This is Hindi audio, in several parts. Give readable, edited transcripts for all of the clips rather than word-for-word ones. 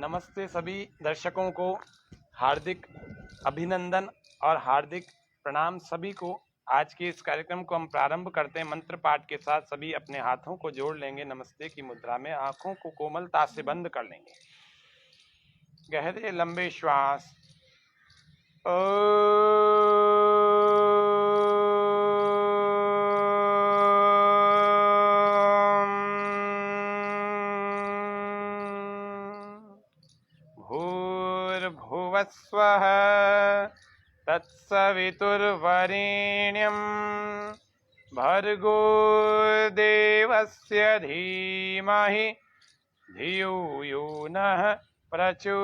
नमस्ते सभी दर्शकों को, हार्दिक अभिनंदन और हार्दिक प्रणाम सभी को। आज के इस कार्यक्रम को हम प्रारंभ करते हैं मंत्र पाठ के साथ। सभी अपने हाथों को जोड़ लेंगे नमस्ते की मुद्रा में, आंखों को कोमलता से बंद कर लेंगे। गहरे लंबे श्वास। भूर्भुवस्वः तत्सवितुर्वरेण्यं भर्गो देवस्य धीमहि धियो यो नः प्रचोदयात्।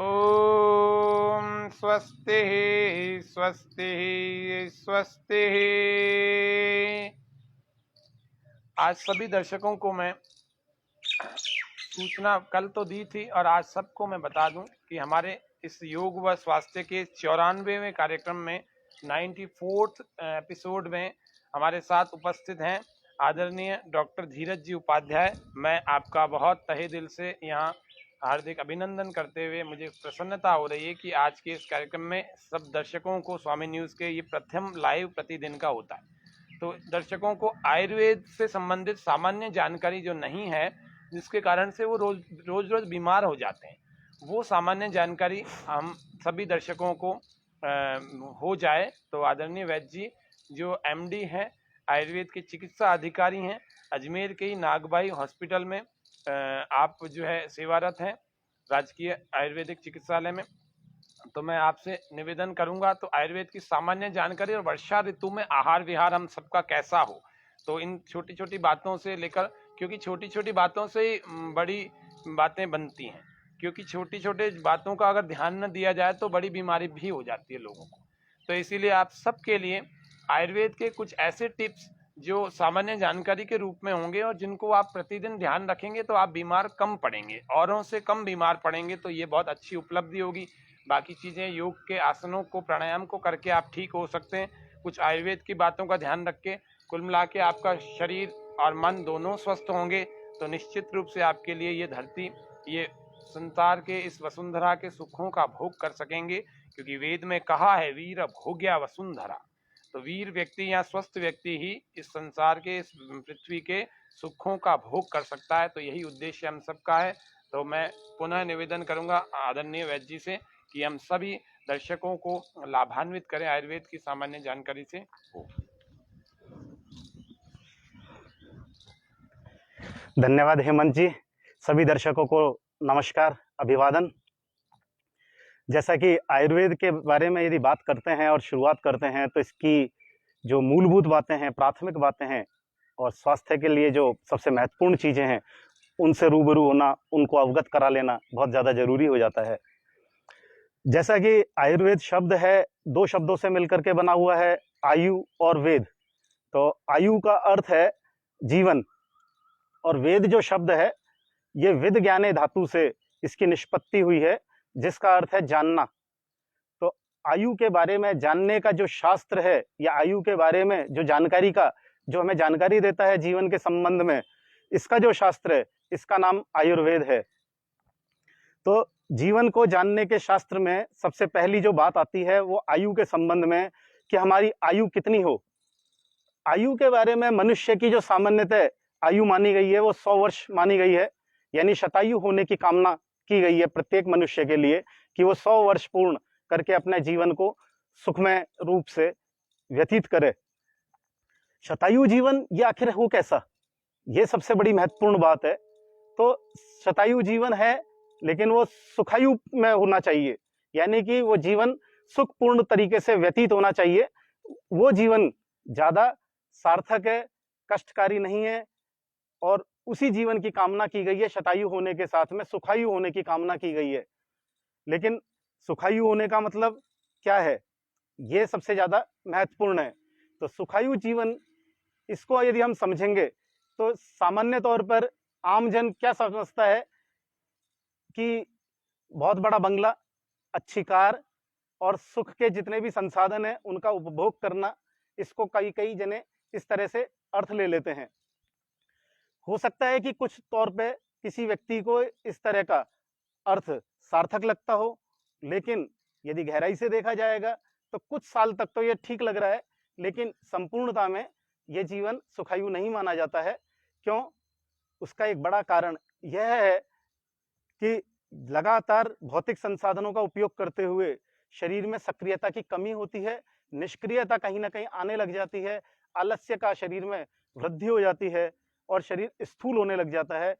ओम स्वस्ति स्वस्ति स्वस्ति। आज सभी दर्शकों को मैं सूचना कल तो दी थी और आज सबको मैं बता दूं कि हमारे इस योग व स्वास्थ्य के 94वें कार्यक्रम में 94th एपिसोड में हमारे साथ उपस्थित हैं आदरणीय डॉक्टर धीरज जी उपाध्याय। मैं आपका बहुत तहे दिल से यहाँ हार्दिक अभिनंदन करते हुए मुझे प्रसन्नता हो रही है कि आज के इस कार्यक्रम में सब दर्शकों को स्वामी न्यूज़ के ये प्रथम लाइव प्रतिदिन का होता है। तो दर्शकों को आयुर्वेद से संबंधित सामान्य जानकारी जो नहीं है, जिसके कारण से वो रोज बीमार हो जाते हैं, वो सामान्य जानकारी हम सभी दर्शकों को हो जाए तो आदरणीय वैद्य जी जो एमडी हैं, आयुर्वेद के चिकित्सा अधिकारी हैं, अजमेर के ही नागबाई हॉस्पिटल में आप जो है सेवारत हैं राजकीय आयुर्वेदिक चिकित्सालय में। तो मैं आपसे निवेदन करूंगा तो आयुर्वेद की सामान्य जानकारी और वर्षा ऋतु में आहार विहार हम सबका कैसा हो, तो इन छोटी छोटी बातों से लेकर, क्योंकि छोटी छोटी बातों से ही बड़ी बातें बनती हैं, क्योंकि छोटी छोटी बातों का अगर ध्यान न दिया जाए तो बड़ी बीमारी भी हो जाती है लोगों को। तो इसीलिए आप सबके लिए आयुर्वेद के कुछ ऐसे टिप्स जो सामान्य जानकारी के रूप में होंगे और जिनको आप प्रतिदिन ध्यान रखेंगे तो आप बीमार कम पड़ेंगे, औरों से कम बीमार पड़ेंगे। तो ये बहुत अच्छी उपलब्धि होगी। बाकी चीज़ें योग के आसनों को प्राणायाम को करके आप ठीक हो सकते हैं। कुछ आयुर्वेद की बातों का ध्यान रख के कुल मिला के आपका शरीर और मन दोनों स्वस्थ होंगे तो निश्चित रूप से आपके लिए ये धरती, ये संसार के इस वसुंधरा के सुखों का भोग कर सकेंगे। क्योंकि वेद में कहा है वीर भोग्या वसुंधरा, तो वीर व्यक्ति या स्वस्थ व्यक्ति ही इस संसार के, इस पृथ्वी के सुखों का भोग कर सकता है। तो यही उद्देश्य हम सबका है। तो मैं पुनः निवेदन करूंगा आदरणीय वैद्य जी से कि हम सभी दर्शकों को लाभान्वित करें आयुर्वेद की सामान्य जानकारी से। धन्यवाद हेमंत जी। सभी दर्शकों को नमस्कार, अभिवादन। जैसा कि आयुर्वेद के बारे में यदि बात करते हैं और शुरुआत करते हैं तो इसकी जो मूलभूत बातें हैं, प्राथमिक बातें हैं और स्वास्थ्य के लिए जो सबसे महत्वपूर्ण चीज़ें हैं उनसे रूबरू होना, उनको अवगत करा लेना बहुत ज़्यादा जरूरी हो जाता है। जैसा कि आयुर्वेद शब्द है, दो शब्दों से मिलकर के बना हुआ है, आयु और वेद। तो आयु का अर्थ है जीवन और वेद जो शब्द है ये विद ज्ञाने धातु से इसकी निष्पत्ति हुई है, जिसका अर्थ है जानना। तो आयु के बारे में जानने का जो शास्त्र है या आयु के बारे में जो जानकारी का जो हमें जानकारी देता है जीवन के संबंध में, इसका जो शास्त्र है इसका नाम आयुर्वेद है। तो जीवन को जानने के शास्त्र में सबसे पहली जो बात आती है वो आयु के संबंध में कि हमारी आयु कितनी हो। आयु के बारे में मनुष्य की जो सामान्यतः आयु मानी गई है वो 100 वर्ष मानी गई है, यानी शतायु होने की कामना की गई है प्रत्येक मनुष्य के लिए कि वो 100 वर्ष पूर्ण करके अपने जीवन को सुखमय रूप से व्यतीत करे। शतायु जीवन ये आखिर हो कैसा, ये सबसे बड़ी महत्वपूर्ण बात है। तो शतायु जीवन है लेकिन वो सुखायु में होना चाहिए, यानी कि वो जीवन सुखपूर्ण तरीके से व्यतीत होना चाहिए। वो जीवन ज्यादा सार्थक है, कष्टकारी नहीं है और उसी जीवन की कामना की गई है। शतायु होने के साथ में सुखायु होने की कामना की गई है। लेकिन सुखायु होने का मतलब क्या है, ये सबसे ज्यादा महत्वपूर्ण है। तो सुखायु जीवन, इसको यदि हम समझेंगे तो सामान्य तौर पर आमजन क्या समझता है कि बहुत बड़ा बंगला, अच्छी कार और सुख के जितने भी संसाधन हैं उनका उपभोग करना, इसको कई जने इस तरह से अर्थ ले लेते हैं। हो सकता है कि कुछ तौर पे किसी व्यक्ति को इस तरह का अर्थ सार्थक लगता हो, लेकिन यदि गहराई से देखा जाएगा तो कुछ साल तक तो ये ठीक लग रहा है, लेकिन संपूर्णता में ये जीवन सुखायु नहीं माना जाता है। क्यों? उसका एक बड़ा कारण यह है कि लगातार भौतिक संसाधनों का उपयोग करते हुए शरीर में सक्रियता की कमी होती है, निष्क्रियता कहीं ना कहीं आने लग जाती है, आलस्य का शरीर में वृद्धि हो जाती है और शरीर स्थूल होने लग जाता है।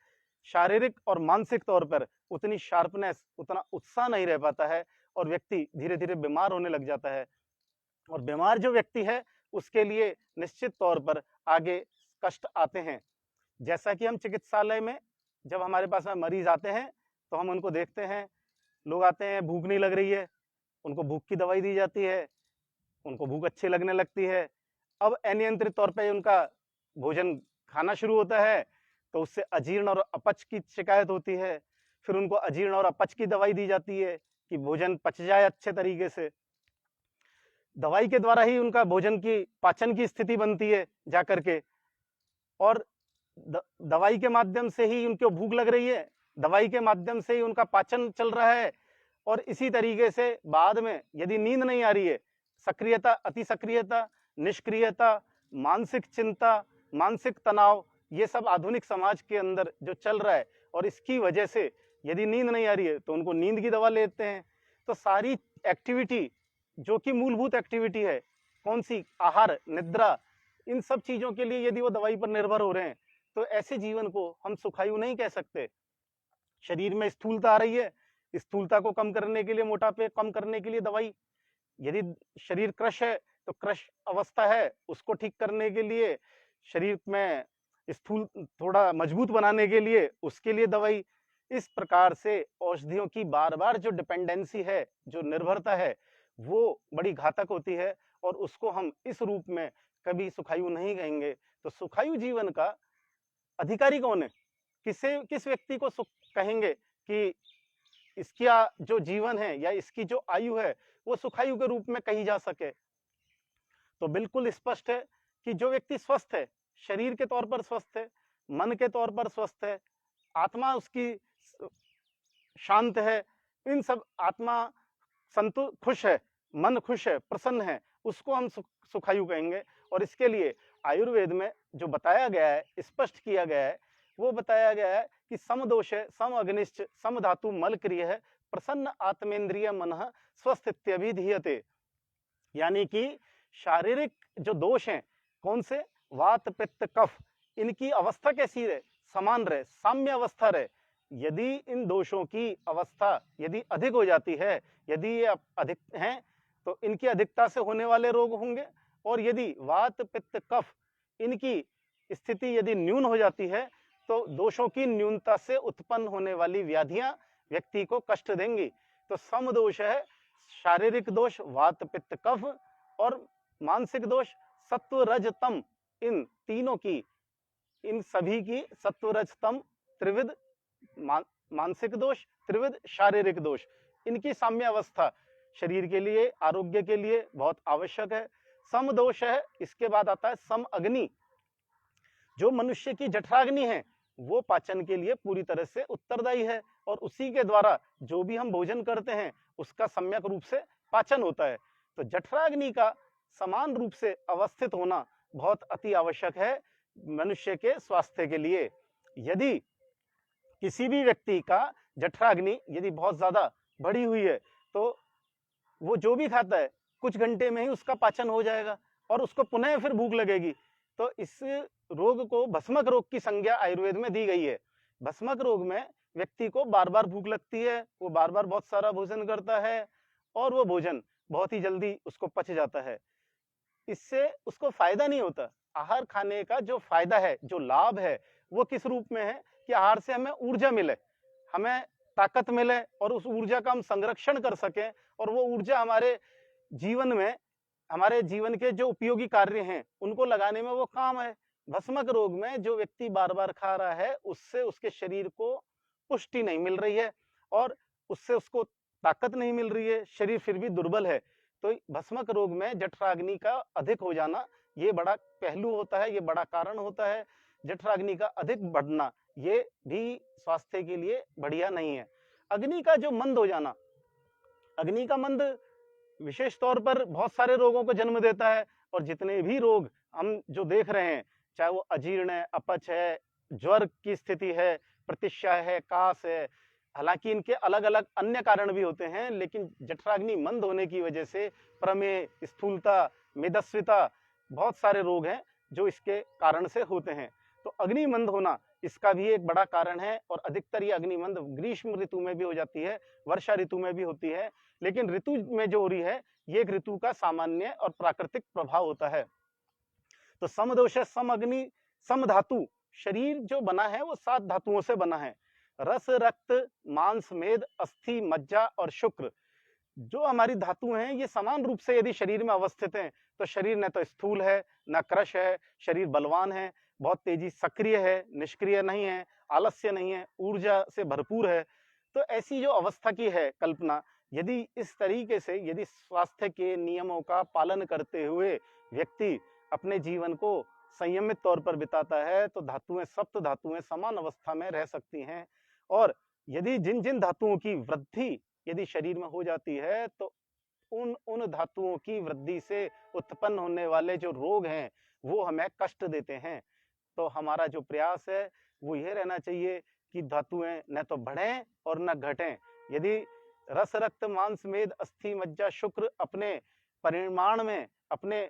शारीरिक और मानसिक तौर पर उतनी शार्पनेस, उतना उत्साह नहीं रह पाता है और व्यक्ति धीरे धीरे बीमार होने लग जाता है। और बीमार जो व्यक्ति है उसके लिए निश्चित तौर पर आगे कष्ट आते हैं। जैसा कि हम चिकित्सालय में जब हमारे पास में मरीज आते हैं तो हम उनको देखते हैं, लोग आते हैं, भूख नहीं लग रही है, उनको भूख की दवाई दी जाती है, उनको भूख अच्छी लगने लगती है। अब अनियंत्रित तौर पे उनका भोजन खाना शुरू होता है तो उससे अजीर्ण और अपच की शिकायत होती है। फिर उनको अजीर्ण और अपच की दवाई दी जाती है कि भोजन पच जाए अच्छे तरीके से। दवाई के द्वारा ही उनका भोजन की पाचन की स्थिति बनती है जाकर के, और दवाई के माध्यम से ही उनको भूख लग रही है, दवाई के माध्यम से ही उनका पाचन चल रहा है। और इसी तरीके से बाद में यदि नींद नहीं आ रही है, सक्रियता, अति सक्रियता, निष्क्रियता, मानसिक चिंता, मानसिक तनाव, ये सब आधुनिक समाज के अंदर जो चल रहा है, और इसकी वजह से यदि नींद नहीं आ रही है तो उनको नींद की दवा लेते हैं। तो सारी एक्टिविटी जो कि मूलभूत एक्टिविटी है, कौन सी, आहार, निद्रा, इन सब चीजों के लिए यदि वो दवाई पर निर्भर हो रहे हैं तो ऐसे जीवन को हम सुखायु नहीं कह सकते। शरीर में स्थूलता आ रही है, स्थूलता को कम करने के लिए, मोटापे कम करने के लिए दवाई, यदि शरीर क्रश है तो क्रश अवस्था है उसको ठीक करने के लिए, शरीर में स्थूल थोड़ा मजबूत बनाने के लिए उसके लिए दवाई। इस प्रकार से औषधियों की बार बार जो डिपेंडेंसी है, जो निर्भरता है, वो बड़ी घातक होती है और उसको हम इस रूप में कभी सुखायु नहीं कहेंगे। तो सुखायु जीवन का अधिकारी कौन है? किस व्यक्ति को सुख कहेंगे कि इसका जो जीवन है या इसकी जो आयु है वो सुखायु के रूप में कही जा सके? तो बिल्कुल स्पष्ट है कि जो व्यक्ति स्वस्थ है, शरीर के तौर पर स्वस्थ है, मन के तौर पर स्वस्थ है, आत्मा उसकी शांत है, इन सब, आत्मा खुश है, मन खुश है, प्रसन्न है, उसको हम सुखायु कहेंगे। और इसके लिए आयुर्वेद में जो बताया गया है, स्पष्ट किया गया है, वो बताया गया है कि सम दोष है, सम अग्निश्च, सम धातु मल क्रिय है, प्रसन्न आत्मेंद्रिय मन स्वस्थ इत्यभिधीयते। यानी कि शारीरिक जो दोष हैं, कौन से, वात पित्त कफ, इनकी अवस्था कैसी रहे, समान रहे, साम्य अवस्था रहे। यदि इन दोषों की अवस्था यदि अधिक हो जाती है, यदि ये अधिक हैं तो इनकी अधिकता से होने वाले रोग होंगे, और यदि वात पित्त कफ इनकी स्थिति यदि न्यून हो जाती है तो दोषों की न्यूनता से उत्पन्न होने वाली व्याधियां व्यक्ति को कष्ट देंगी। तो सम दोष है, शारीरिक दोष वात पित्त कफ, और मानसिक दोष सत्व रज तम, इन तीनों की, इन सभी की सत्व रज तम त्रिविध मानसिक दोष, त्रिविध शारीरिक दोष, इनकी साम्य अवस्था शरीर के लिए, आरोग्य के लिए बहुत आवश्यक है। सम दोष है, इसके बाद आता है सम अग्नि। जो मनुष्य की जठराग्नि है वो पाचन के लिए पूरी तरह से उत्तरदायी है, और उसी के द्वारा जो भी हम भोजन करते हैं उसका सम्यक रूप से पाचन होता है। तो जठराग्नि का समान रूप से अवस्थित होना बहुत अति आवश्यक है मनुष्य के स्वास्थ्य के लिए। यदि किसी भी व्यक्ति का जठराग्नि यदि बहुत ज्यादा बढ़ी हुई है तो वो जो भी खाता है कुछ घंटे में ही उसका पाचन हो जाएगा और उसको पुनः फिर भूख लगेगी। तो इस रोग को भस्मक रोग की संज्ञा आयुर्वेद में दी गई है। भस्मक रोग में व्यक्ति को बार बार भूख लगती है, वो बार बार बहुत सारा भोजन करता है और वो भोजन बहुत ही जल्दी उसको पच जाता है। इससे उसको फायदा नहीं होता। आहार खाने का जो फायदा है, जो लाभ है, वो किस रूप में है कि आहार से हमें ऊर्जा मिले, हमें ताकत मिले और उस ऊर्जा का हम संरक्षण कर सकें, और वो ऊर्जा हमारे जीवन में, हमारे जीवन के जो उपयोगी कार्य हैं उनको लगाने में वो काम है। भस्मक रोग में जो व्यक्ति बार बार खा रहा है उससे उसके शरीर को पुष्टि नहीं मिल रही है और उससे उसको ताकत नहीं मिल रही है, शरीर फिर भी दुर्बल है। तो भस्मक रोग में जठराग्नि का अधिक हो जाना ये बड़ा पहलू होता है, ये बड़ा कारण होता है। जठराग्नि का अधिक बढ़ना ये भी स्वास्थ्य के लिए बढ़िया नहीं है। अग्नि का जो मंद हो जाना, अग्नि का मंद विशेष तौर पर बहुत सारे रोगों को जन्म देता है, और जितने भी रोग हम जो देख रहे हैं, चाहे वो अजीर्ण है, अपच है, ज्वर की स्थिति है, प्रतिशय है, कास है, हालांकि इनके अलग अलग अन्य कारण भी होते हैं, लेकिन जठराग्नि मंद होने की वजह से प्रमेह, स्थूलता, मेदस्विता, बहुत सारे रोग हैं जो इसके कारण से होते हैं। तो अग्नि मंद होना इसका भी एक बड़ा कारण है, और अधिकतर ये अग्नि मंद ग्रीष्म ऋतु में भी हो जाती है, वर्षा ऋतु में भी होती है, लेकिन ऋतु में जो हो रही है ये एक ऋतु का सामान्य और प्राकृतिक प्रभाव होता है। तो समदोष, सम अग्नि, सम धातु, शरीर जो बना है वो 7 धातुओं से बना है। रस, रक्त, मांस, मेद, अस्थि, मज्जा और शुक्र, जो हमारी धातु हैं ये समान रूप से यदि शरीर में अवस्थित हैं, तो शरीर न तो स्थूल है, न कृश है, शरीर बलवान है, बहुत तेजी सक्रिय है, निष्क्रिय नहीं है, आलस्य नहीं है, ऊर्जा से भरपूर है। तो ऐसी जो अवस्था की है कल्पना, यदि इस तरीके से यदि स्वास्थ्य के नियमों का पालन करते हुए व्यक्ति अपने जीवन को संयमित तौर पर बिताता है, तो धातुएं, सप्त धातुएं समान अवस्था में रह सकती हैं। और यदि जिन जिन धातुओं की वृद्धि यदि शरीर में हो जाती है, तो उन धातुओं की वृद्धि से उत्पन्न होने वाले जो रोग हैं वो हमें कष्ट देते हैं। तो हमारा जो प्रयास है वो यह रहना चाहिए कि धातुएं न तो बढ़ें और न घटें। यदि रस, रक्त, मांस, मेद, अस्थि, मज्जा, शुक्र अपने परिमाण में, अपने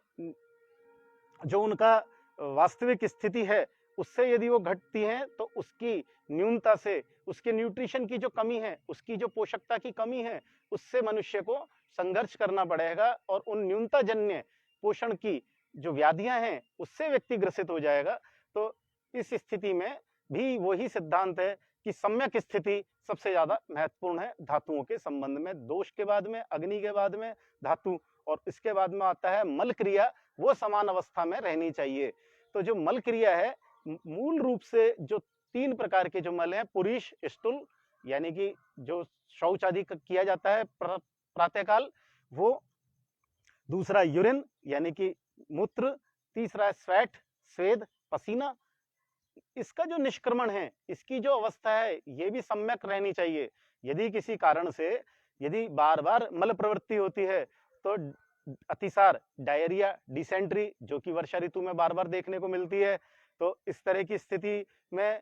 जो उनका वास्तविक स्थिति है उससे यदि वो घटती हैं, तो उसकी न्यूनता से, उसके न्यूट्रिशन की जो कमी है, उसकी जो पोषकता की कमी है, उससे मनुष्य को संघर्ष करना पड़ेगा, और उन न्यूनता जन्य पोषण की जो व्याधियां हैं उससे व्यक्ति ग्रसित हो जाएगा। तो इस स्थिति में भी वही सिद्धांत है कि सम्यक स्थिति सबसे ज्यादा महत्वपूर्ण है धातुओं के संबंध में। दोष के बाद में, अग्नि के बाद में धातु, और इसके बाद में आता है मल क्रिया, वो समान अवस्था में रहनी चाहिए। तो जो मल क्रिया है, मूल रूप से जो 3 प्रकार के जो मल हैं, पुरीश, स्टूल, यानी कि जो शौच आदि किया जाता है प्रातःकाल, वो, दूसरा यूरिन यानी कि मूत्र, तीसरा स्वेट, स्वेद, पसीना, इसका जो निष्क्रमण है, इसकी जो अवस्था है ये भी सम्यक रहनी चाहिए। यदि किसी कारण से यदि बार बार मल प्रवृत्ति होती है, तो अतिसार, डायरिया, डिसेंट्री, जो कि वर्षा ऋतु में बार बार देखने को मिलती है, तो इस तरह की स्थिति में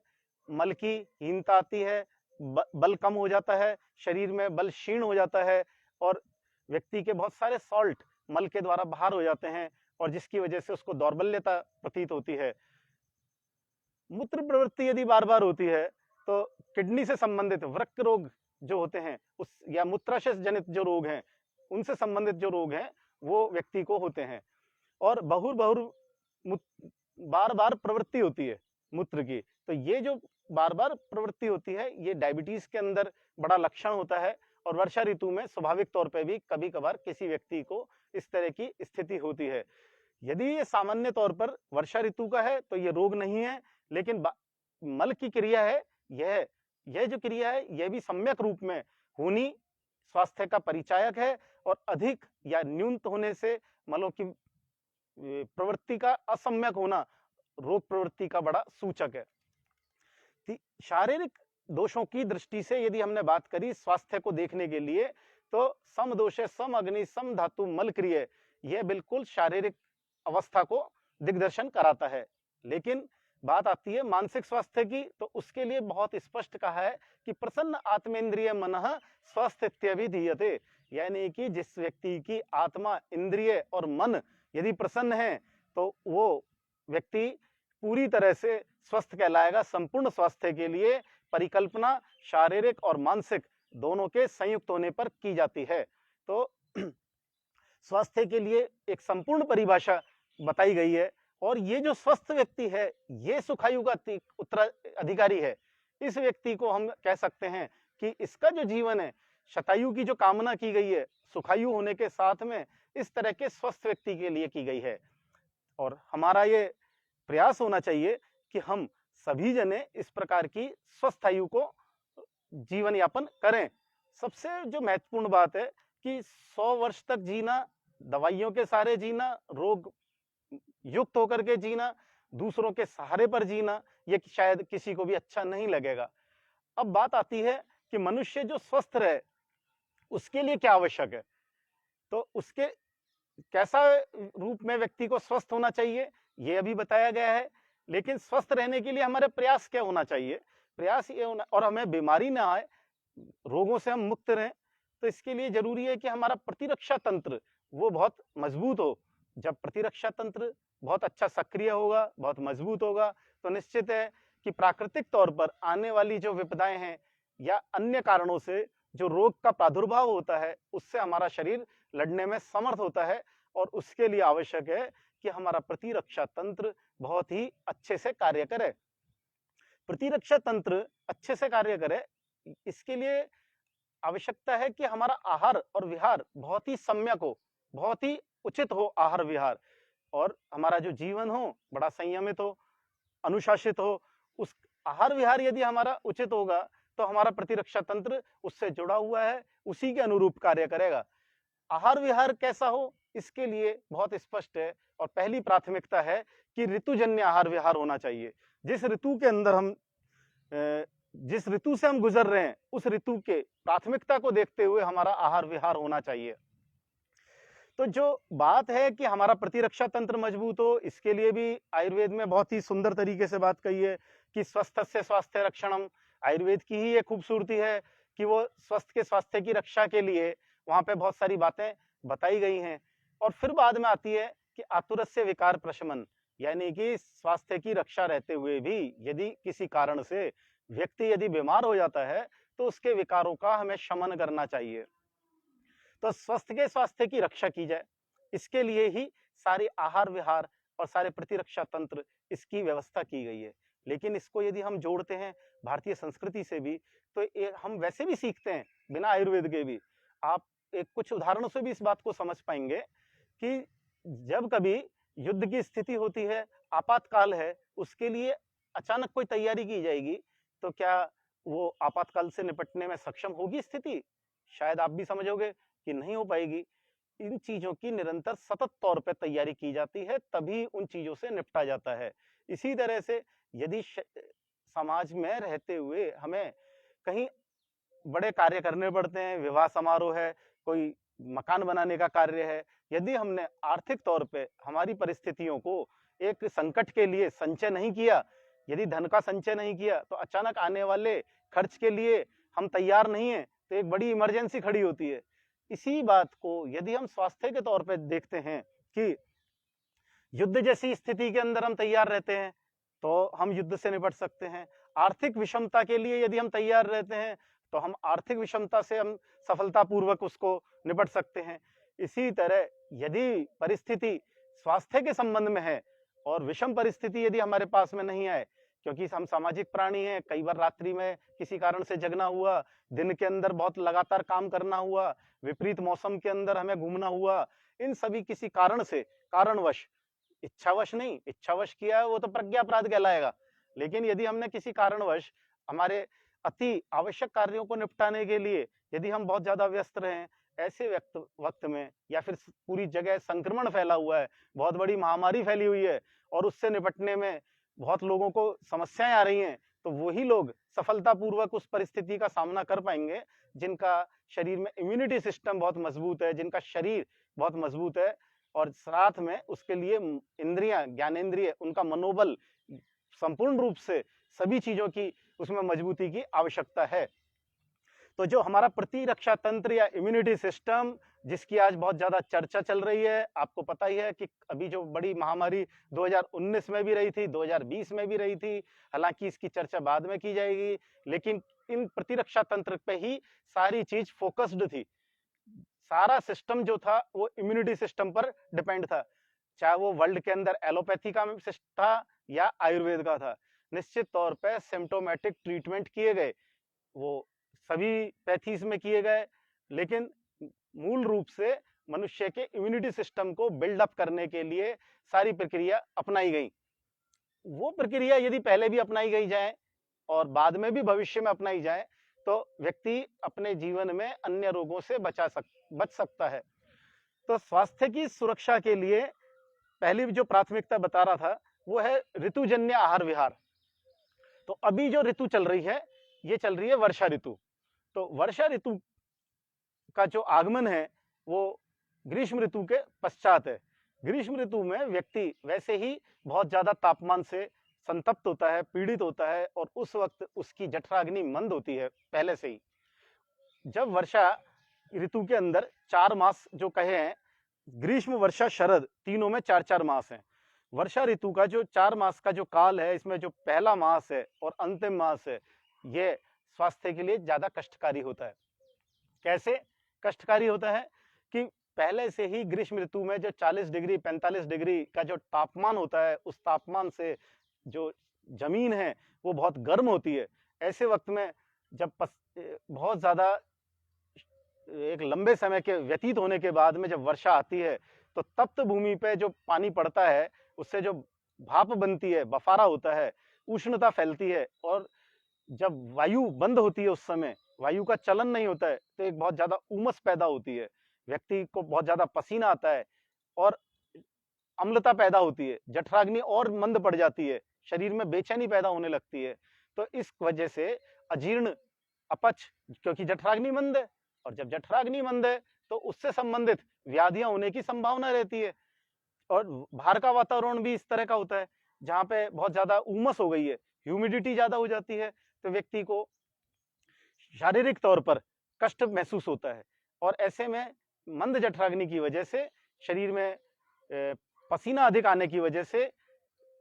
मल की हीनता आती है, बल कम हो जाता है, शरीर में बल क्षीण हो जाता है, और व्यक्ति के बहुत सारे सॉल्ट मल के द्वारा बाहर हो जाते हैं, और जिसकी वजह से उसको दौर्बल्यता प्रतीत होती है। मूत्र प्रवृत्ति यदि बार बार होती है, तो किडनी से संबंधित वृक्क रोग जो होते हैं उस, या मूत्राशय जनित जो रोग हैं, उनसे संबंधित जो रोग हैं वो व्यक्ति को होते हैं। और बार बार प्रवृत्ति होती है मूत्र की, तो ये जो बार बार प्रवृत्ति होती है ये डायबिटीज के अंदर बड़ा लक्षण होता है, और वर्षा ऋतु में स्वाभाविक तौर पे भी कभी कभार किसी व्यक्ति को इस तरह की स्थिति होती है। यदि ये सामान्य तौर पर वर्षा ऋतु का है तो ये रोग नहीं है, लेकिन मल की क्रिया है, यह जो क्रिया है यह भी सम्यक रूप में होनी स्वास्थ्य का परिचायक है, और अधिक या न्यूनत होने से मलों की प्रवृत्ति का असम्यक होना रोग प्रवृत्ति का बड़ा सूचक है। शारीरिक दोषों की दृष्टि से यदि हमने बात करी स्वास्थ्य को देखने के लिए, तो सम दोष, सम अग्नि, सम धातु, मल क्रिय, यह बिल्कुल शारीरिक अवस्था को दिग्दर्शन कराता है। लेकिन बात आती है मानसिक स्वास्थ्य की, तो उसके लिए बहुत स्पष्ट कहा है कि प्रसन्न आत्मेंद्रिय मनः स्वस्थित्यभिधीयते, यानी कि जिस व्यक्ति की आत्मा, इंद्रिय और मन यदि प्रसन्न है, तो वो व्यक्ति पूरी तरह से स्वस्थ कहलाएगा। संपूर्ण स्वास्थ्य के लिए परिकल्पना शारीरिक और मानसिक दोनों के संयुक्त होने पर की जाती है। तो स्वास्थ्य के लिए एक संपूर्ण परिभाषा बताई गई है, और ये जो स्वस्थ व्यक्ति है ये सुखायु का उत्तराधिकारी है। इस व्यक्ति को हम कह सकते हैं कि इसका जो जीवन है, शतायु की जो कामना की गई है, सुखायु होने के साथ में इस तरह के स्वस्थ व्यक्ति के लिए की गई है। और हमारा ये प्रयास होना चाहिए कि हम सभी जने इस प्रकार की स्वस्थ आयु को जीवन यापन करें। सबसे जो महत्वपूर्ण बात है कि 100 वर्ष तक जीना, दवाइयों के सारे जीना, रोग युक्त होकर के जीना, दूसरों के सहारे पर जीना ये शायद किसी को भी अच्छा नहीं लगेगा। अब बात आती है कि मनुष्य जो स्वस्थ रहे उसके लिए क्या आवश्यक है, तो उसके कैसा रूप में व्यक्ति को स्वस्थ होना चाहिए ये अभी बताया गया है। लेकिन स्वस्थ रहने के लिए हमारे प्रयास क्या होना चाहिए, प्रयास ये होना, और हमें बीमारी ना आए, रोगों से हम मुक्त रहें, तो इसके लिए जरूरी है कि हमारा प्रतिरक्षा तंत्र वो बहुत मजबूत हो। जब प्रतिरक्षा तंत्र बहुत अच्छा सक्रिय होगा, बहुत मजबूत होगा, तो निश्चित है कि प्राकृतिक तौर पर आने वाली जो विपदाएं हैं या अन्य कारणों से जो रोग का प्रादुर्भाव होता है उससे हमारा शरीर लड़ने में समर्थ होता है। और उसके लिए आवश्यक है कि हमारा प्रतिरक्षा तंत्र बहुत ही अच्छे से कार्य करे। प्रतिरक्षा तंत्र अच्छे से कार्य करे, इसके लिए आवश्यकता है कि हमारा आहार और विहार बहुत ही सम्यक हो, बहुत ही उचित हो आहार विहार, और हमारा जो जीवन हो बड़ा संयमित हो, अनुशासित हो। उस आहार विहार यदि हमारा उचित होगा तो हमारा प्रतिरक्षा तंत्र उससे जुड़ा हुआ है, उसी के अनुरूप कार्य करेगा। आहार विहार कैसा हो इसके लिए बहुत स्पष्ट है, और पहली प्राथमिकता है कि ऋतुजन्य आहार विहार होना चाहिए। जिस ऋतु के अंदर हम जिस ऋतु से हम गुजर रहे हैं उस ऋतु के प्राथमिकता को देखते हुए हमारा आहार विहार होना चाहिए। तो जो बात है कि हमारा प्रतिरक्षा तंत्र मजबूत हो, इसके लिए भी आयुर्वेद में बहुत ही सुंदर तरीके से बात कही है कि स्वस्थ से स्वास्थ्य रक्षणम। आयुर्वेद की ही एक खूबसूरती है कि वो स्वस्थ के स्वास्थ्य की रक्षा के लिए वहां पे बहुत सारी बातें बताई गई हैं। और फिर बाद में आती है कि आतुरस्य विकार प्रशमन, यानी कि स्वास्थ्य की रक्षा रहते हुए भी यदि किसी कारण से व्यक्ति यदि बीमार हो जाता है तो उसके विकारों का हमें शमन करना चाहिए। तो स्वस्थ के स्वास्थ्य की रक्षा की जाए, इसके लिए ही सारे आहार विहार और सारे प्रतिरक्षा तंत्र इसकी व्यवस्था की गई है। लेकिन इसको यदि हम जोड़ते हैं भारतीय संस्कृति से भी तो हम वैसे भी सीखते हैं बिना आयुर्वेद के भी। आप एक कुछ उदाहरणों से भी इस बात को समझ पाएंगे कि जब कभी युद्ध की स्थिति होती है, आपातकाल है, उसके लिए अचानक कोई तैयारी की जाएगी, तो क्या वो आपातकाल से निपटने में सक्षम होगी स्थिति? शायद आप भी समझोगे कि नहीं हो पाएगी। इन चीजों की निरंतर सतत तौर पर तैयारी की जाती है, तभी उन चीजों से निपटा जाता है। इसी तरह से यदि समाज में रहते हुए हमें कहीं बड़े कार्य करने पड़ते हैं, विवाह समारोह है, कोई मकान बनाने का कार्य है, यदि हमने आर्थिक तौर पे हमारी परिस्थितियों को एक संकट के लिए संचय नहीं किया, यदि धन का संचय नहीं किया, तो अचानक आने वाले खर्च के लिए हम तैयार नहीं है, तो एक बड़ी इमरजेंसी खड़ी होती है। इसी बात को यदि हम स्वास्थ्य के तौर पे देखते हैं कि युद्ध जैसी स्थिति के अंदर हम तैयार रहते हैं तो हम युद्ध से निपट सकते हैं। आर्थिक विषमता के लिए यदि हम तैयार रहते हैं तो हम आर्थिक विषमता से हम सफलतापूर्वक उसको निपट सकते हैं। इसी तरह यदि परिस्थिति स्वास्थ्य के संबंध में है और विषम परिस्थिति यदि हमारे पास में नहीं आए, क्योंकि हम सामाजिक प्राणी हैं, कई बार रात्रि में किसी कारण से जगना हुआ, दिन के अंदर बहुत लगातार काम करना हुआ, विपरीत मौसम के अंदर हमें घूमना हुआ, इन सभी किसी कारण से, कारणवश, इच्छावश नहीं, इच्छावश किया है वो तो प्रज्ञापराध कहलाएगा, लेकिन यदि हमने किसी कारणवश हमारे अति आवश्यक कार्यों को निपटाने के लिए यदि हम बहुत ज्यादा व्यस्त रहे, ऐसे वक्त में, या फिर पूरी जगह संक्रमण फैला हुआ है, बहुत बड़ी महामारी फैली हुई है और उससे निपटने में बहुत लोगों को समस्याएं आ रही हैं, तो वही लोग सफलतापूर्वक उस परिस्थिति का सामना कर पाएंगे जिनका शरीर में इम्यूनिटी सिस्टम बहुत मजबूत है, जिनका शरीर बहुत मजबूत है, और साथ में उसके लिए इंद्रियां, ज्ञानेंद्रिय, उनका मनोबल संपूर्ण रूप से सभी चीजों की उसमें मजबूती की आवश्यकता है। तो जो हमारा प्रतिरक्षा तंत्र या इम्यूनिटी सिस्टम, जिसकी आज बहुत ज्यादा चर्चा चल रही है, आपको पता ही है कि अभी जो बड़ी महामारी 2019 में भी रही थी, 2020 में भी रही थी, हालांकि इसकी चर्चा बाद में की जाएगी, लेकिन इन प्रतिरक्षा तंत्र पे ही सारी चीज फोकस्ड थी। सारा सिस्टम जो था वो इम्यूनिटी सिस्टम पर डिपेंड था, चाहे वो वर्ल्ड के अंदर एलोपैथी का था या आयुर्वेद का था। निश्चित तौर पे सिम्टोमेटिक ट्रीटमेंट किए गए, वो सभी पैथीज में किए गए, लेकिन मूल रूप से मनुष्य के इम्यूनिटी सिस्टम को बिल्डअप करने के लिए सारी प्रक्रिया अपनाई गई। वो प्रक्रिया यदि पहले भी अपनाई गई जाए और बाद में भी भविष्य में अपनाई जाए तो व्यक्ति अपने जीवन में अन्य रोगों से बच सकता है। तो स्वास्थ्य की सुरक्षा के लिए पहली जो प्राथमिकता बता रहा था वो है ऋतुजन्य आहार विहार। तो अभी जो ऋतु चल रही है, ये चल रही है वर्षा ऋतु। तो वर्षा ऋतु का जो आगमन है वो ग्रीष्म ऋतु के पश्चात है। ग्रीष्म ऋतु में व्यक्ति वैसे ही बहुत ज्यादा तापमान से संतप्त होता है, पीड़ित होता है, और उस वक्त उसकी जठराग्नि मंद होती है पहले से ही। जब वर्षा ऋतु के अंदर 4 मास जो कहे हैं, ग्रीष्म वर्षा शरद, तीनों में 4-4 मास हैं। वर्षा ऋतु का जो 4 मास का जो काल है, इसमें जो पहला मास है और अंतिम मास है, ये स्वास्थ्य के लिए ज्यादा कष्टकारी होता है। कैसे कष्टकारी होता है कि पहले से ही ग्रीष्म ऋतु में जो 40 डिग्री 45 डिग्री का जो तापमान होता है, उस तापमान से जो जमीन है वो बहुत गर्म होती है। ऐसे वक्त में जब बहुत ज्यादा एक लंबे समय के व्यतीत होने के बाद में जब वर्षा आती है, तो तप्त भूमि पे जो पानी पड़ता है, उससे जो भाप बनती है, बफारा होता है, उष्णता फैलती है, और जब वायु बंद होती है, उस समय वायु का चलन नहीं होता है, तो एक बहुत ज्यादा उमस पैदा होती है, व्यक्ति को बहुत ज्यादा पसीना आता है और अम्लता पैदा होती है, जठराग्नि और मंद पड़ जाती है, शरीर में बेचैनी पैदा होने लगती है। तो इस वजह से अजीर्ण, अपच, क्योंकि जठराग्नि मंद है, और जब जठराग्नि मंद है तो उससे संबंधित व्याधियां होने की संभावना रहती है। और बाहर का वातावरण भी इस तरह का होता है जहाँ पे बहुत ज्यादा उमस हो गई है, ह्यूमिडिटी ज्यादा हो जाती है, तो व्यक्ति को शारीरिक तौर पर कष्ट महसूस होता है। और ऐसे में मंद जठराग्नि की वजह से शरीर में पसीना अधिक आने की वजह से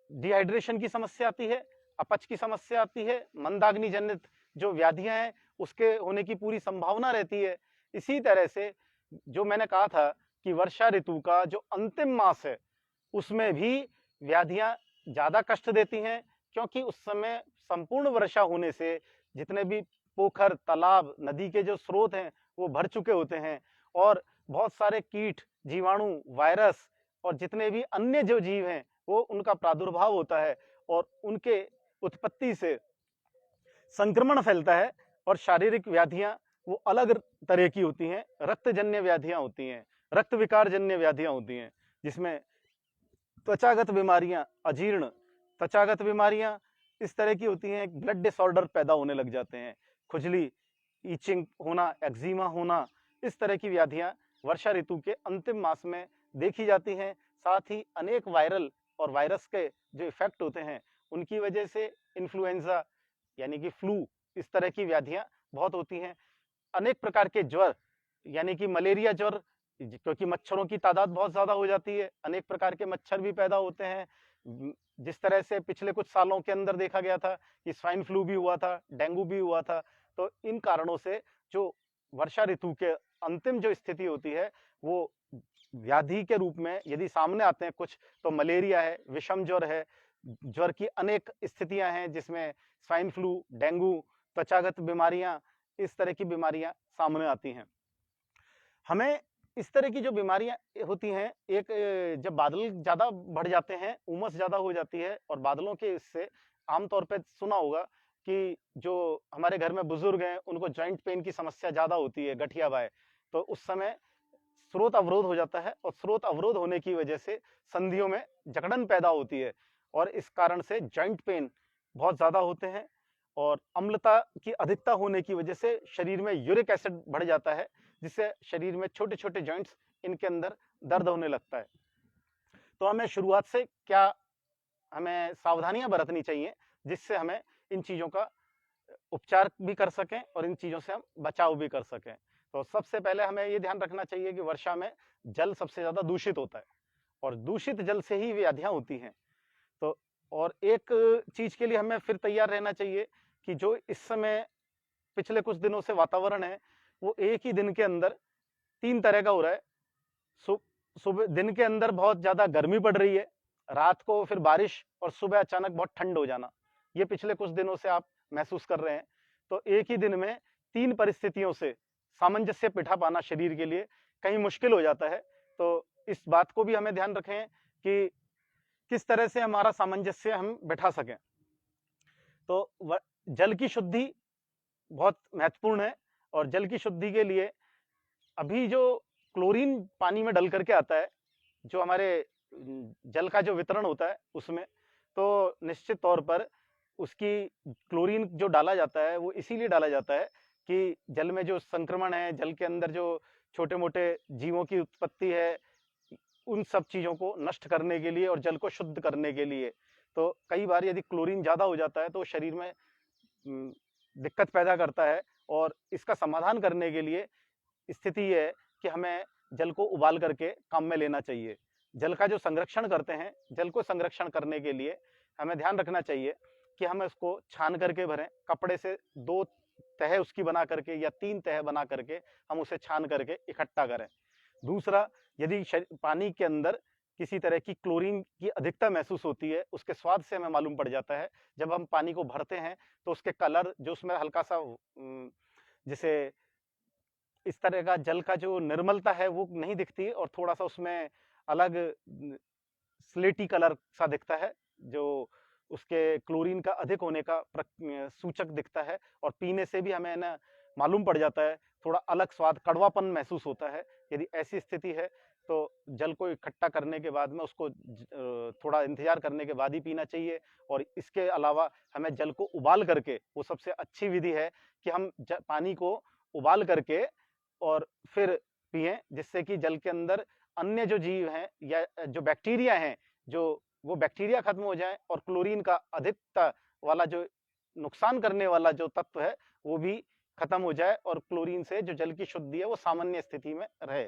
डिहाइड्रेशन की समस्या आती है, अपच की समस्या आती है, मंदाग्नि जनित जो व्याधियां हैं उसके होने की पूरी संभावना रहती है। इसी तरह से जो मैंने कहा था कि वर्षा ऋतु का जो अंतिम मास है, उसमें भी व्याधियां ज्यादा कष्ट देती हैं, क्योंकि उस समय संपूर्ण वर्षा होने से जितने भी पोखर, तालाब, नदी के जो स्रोत हैं वो भर चुके होते हैं, और बहुत सारे कीट, जीवाणु, वायरस और जितने भी अन्य जो जीव हैं वो उनका प्रादुर्भाव होता है, और उनके उत्पत्ति से संक्रमण फैलता है, और शारीरिक व्याधियां वो अलग तरह की होती हैं। रक्तजन्य व्याधियां होती हैं, रक्त विकार जन्य व्याधियां होती हैं, जिसमें त्वचागत बीमारियां, अजीर्ण, त्वचागत बीमारियां इस तरह की होती हैं। ब्लड डिसऑर्डर पैदा होने लग जाते हैं, खुजली, ईचिंग होना, एक्जिमा होना, इस तरह की व्याधियां वर्षा ऋतु के अंतिम मास में देखी जाती हैं। साथ ही अनेक वायरल और वायरस के जो इफेक्ट होते हैं, उनकी वजह से इन्फ्लुएंजा यानी कि फ्लू, इस तरह की व्याधियां बहुत होती हैं। अनेक प्रकार के ज्वर यानी कि मलेरिया ज्वर, क्योंकि मच्छरों की तादाद बहुत ज्यादा हो जाती है, अनेक प्रकार के मच्छर भी पैदा होते हैं। जिस तरह से पिछले कुछ सालों के अंदर देखा गया था कि स्वाइन फ्लू भी हुआ था, डेंगू भी हुआ था। तो इन कारणों से जो वर्षा ऋतु के अंतिम जो स्थिति होती है, वो व्याधि के रूप में यदि सामने आते हैं कुछ, तो मलेरिया है, विषम ज्वर है, ज्वर की अनेक स्थितियां हैं जिसमें स्वाइन फ्लू, डेंगू, त्वचागत बीमारियां, इस तरह की बीमारियां सामने आती हैं। हमें इस तरह की जो बीमारियां होती हैं, एक जब बादल ज्यादा बढ़ जाते हैं, उमस ज्यादा हो जाती है, और बादलों के इससे आमतौर पर सुना होगा कि जो हमारे घर में बुजुर्ग हैं उनको जॉइंट पेन की समस्या ज्यादा होती है, गठिया बाय, तो उस समय स्रोत अवरोध हो जाता है, और स्रोत अवरोध होने की वजह से संधियों में जकड़न पैदा होती है, और इस कारण से जॉइंट पेन बहुत ज्यादा होते हैं। और अम्लता की अधिकता होने की वजह से शरीर में यूरिक एसिड बढ़ जाता है, जिससे शरीर में छोटे छोटे जॉइंट्स, इनके अंदर दर्द होने लगता है। तो हमें शुरुआत से क्या हमें सावधानियां बरतनी चाहिए, जिससे हमें इन चीजों का उपचार भी कर सकें और इन चीजों से हम बचाव भी कर सकें। तो सबसे पहले हमें ये ध्यान रखना चाहिए कि वर्षा में जल सबसे ज्यादा दूषित होता है, और दूषित जल से ही व्याधियां होती हैं। तो और एक चीज के लिए हमें फिर तैयार रहना चाहिए कि जो इस समय पिछले कुछ दिनों से वातावरण है, वो एक ही दिन के अंदर 3 तरह का हो रहा है। सुबह दिन के अंदर बहुत ज्यादा गर्मी पड़ रही है, रात को फिर बारिश, और सुबह अचानक बहुत ठंड हो जाना। ये पिछले कुछ दिनों से आप महसूस कर रहे हैं। तो एक ही दिन में 3 परिस्थितियों से सामंजस्य बिठा पाना शरीर के लिए कहीं मुश्किल हो जाता है। तो इस बात को भी हमें ध्यान रखें कि किस तरह से हमारा सामंजस्य हम बिठा सकें। तो जल की शुद्धि बहुत महत्वपूर्ण है, और जल की शुद्धि के लिए अभी जो क्लोरीन पानी में डल करके आता है, जो हमारे जल का जो वितरण होता है उसमें, तो निश्चित तौर पर उसकी क्लोरीन जो डाला जाता है वो इसीलिए डाला जाता है कि जल में जो संक्रमण है, जल के अंदर जो छोटे मोटे जीवों की उत्पत्ति है, उन सब चीजों को नष्ट करने के लिए और जल को शुद्ध करने के लिए। तो कई बार यदि क्लोरीन ज्यादा हो जाता है तो शरीर में दिक्कत पैदा करता है, और इसका समाधान करने के लिए स्थिति ये है कि हमें जल को उबाल करके काम में लेना चाहिए। जल का जो संरक्षण करते हैं, जल को संरक्षण करने के लिए हमें ध्यान रखना चाहिए कि हमें उसको छान करके भरें, कपड़े से 2 तह उसकी बना करके या 3 तह बना करके हम उसे छान करके इकट्ठा करें। दूसरा, यदि पानी के अंदर किसी तरह की क्लोरीन की अधिकता महसूस होती है, उसके स्वाद से हमें मालूम पड़ जाता है। जब हम पानी को भरते हैं तो उसके कलर जो उसमें हल्का सा जैसे इस तरह का जल का जो निर्मलता है वो नहीं दिखती, और थोड़ा सा उसमें अलग स्लेटी कलर सा दिखता है, जो उसके क्लोरीन का अधिक होने का सूचक दिखता है। और पीने से भी हमें ना मालूम पड़ जाता है, थोड़ा अलग स्वाद, कड़वापन महसूस होता है। यदि ऐसी स्थिति है तो जल को इकट्ठा करने के बाद में उसको थोड़ा इंतजार करने के बाद ही पीना चाहिए। और इसके अलावा हमें जल को उबाल करके, वो सबसे अच्छी विधि है कि हम पानी को उबाल करके और फिर पिएं, जिससे कि जल के अंदर अन्य जो जीव हैं या जो बैक्टीरिया हैं, जो वो बैक्टीरिया खत्म हो जाए और क्लोरीन का अधिकता वाला जो नुकसान करने वाला जो तत्व है वो भी खत्म हो जाए, और क्लोरीन से जो जल की शुद्धि है वो सामान्य स्थिति में रहे।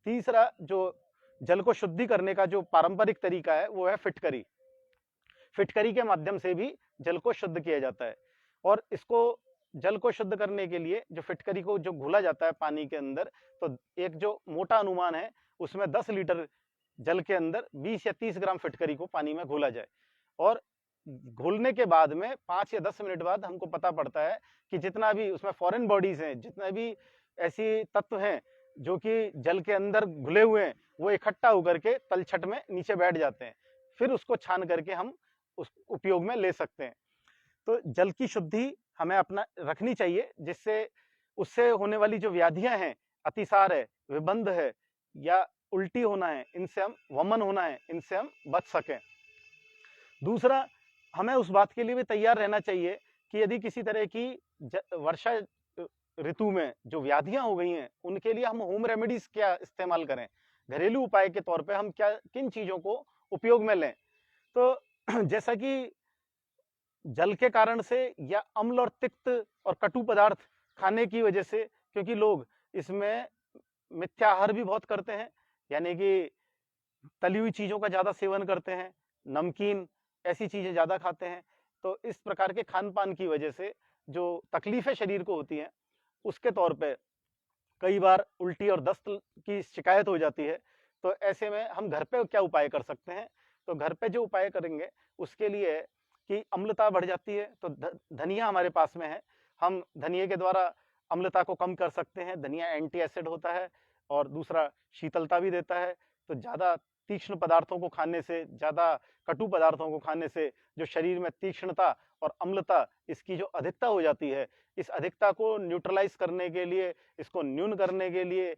तीसरा, जो जल को शुद्धि करने का जो पारंपरिक तरीका है वो है फिटकरी। फिटकरी के माध्यम से भी जल को शुद्ध किया जाता है। और इसको जल को शुद्ध करने के लिए जो फिटकरी को जो घोला जाता है पानी के अंदर, तो एक जो मोटा अनुमान है उसमें 10 लीटर जल के अंदर 20 या 30 ग्राम फिटकरी को पानी में घोला जाए। और घोलने के बाद में 5 या 10 मिनट बाद हमको पता पड़ता है कि जितना भी उसमें फॉरेन बॉडीज हैं, जितने भी ऐसी तत्व हैं जो कि जल के अंदर घुले हुए हैं, वो इकट्ठा होकर के तलछट में नीचे बैठ जाते हैं। फिर उसको छान करके हम उस उपयोग में ले सकते हैं। तो जल की शुद्धि हमें अपना रखनी चाहिए, जिससे उससे होने वाली जो व्याधियां हैं, अतिसार है, विबंध है या उल्टी होना है, इनसे हम वमन होना है, इनसे हम बच सकें। दूसरा, हमें उस बात के लिए भी तैयार रहना चाहिए कि यदि किसी तरह की वर्षा ऋतु में जो व्याधियां हो गई हैं, उनके लिए हम होम रेमेडीज क्या इस्तेमाल करें, घरेलू उपाय के तौर पे हम क्या किन चीजों को उपयोग में लें। तो जैसा कि जल के कारण से या अम्ल और तिक्त और कटु पदार्थ खाने की वजह से, क्योंकि लोग इसमें मिथ्याहार भी बहुत करते हैं, यानी कि तली हुई चीजों का ज्यादा सेवन करते हैं, नमकीन ऐसी चीजें ज्यादा खाते हैं। तो इस प्रकार के खान पान की वजह से जो तकलीफें शरीर को होती हैं, उसके तौर पे कई बार उल्टी और दस्त की शिकायत हो जाती है। तो ऐसे में हम घर पे क्या उपाय कर सकते हैं? तो घर पे जो उपाय करेंगे उसके लिए कि अम्लता बढ़ जाती है तो धनिया हमारे पास में है, हम धनिये के द्वारा अम्लता को कम कर सकते हैं। धनिया एंटी एसिड होता है और दूसरा शीतलता भी देता है। तो ज्यादा तीक्ष्ण पदार्थों को खाने से, ज्यादा कटु पदार्थों को खाने से जो शरीर में तीक्ष्णता और अम्लता इसकी जो अधिकता हो जाती है, इस अधिकता को न्यूट्रलाइज करने के लिए, इसको न्यून करने के लिए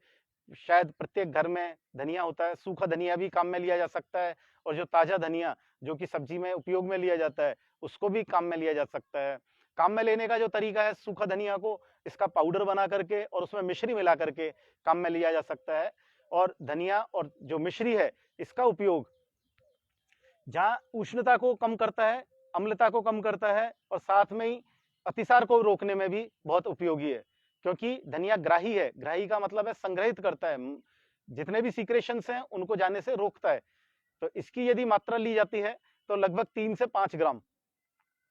शायद प्रत्येक घर में धनिया होता है। सूखा धनिया भी काम में लिया जा सकता है, और जो ताजा धनिया जो कि सब्जी में उपयोग में लिया जाता है उसको भी काम में लिया जा सकता है। काम में लेने का जो तरीका है, सूखा धनिया को इसका पाउडर बना करके और उसमें मिश्री मिला करके काम में लिया जा सकता है। और धनिया और जो मिश्री है इसका उपयोग जहाँ उष्णता को कम करता है, अम्लता को कम करता है, और साथ में ही अतिसार को रोकने में भी बहुत उपयोगी है। क्योंकि धनिया ग्राही है, ग्राही का मतलब है संग्रहित करता है, जितने भी सीक्रेशंस हैं उनको जाने से रोकता है। तो इसकी यदि मात्रा ली जाती है तो लगभग 3 से 5 ग्राम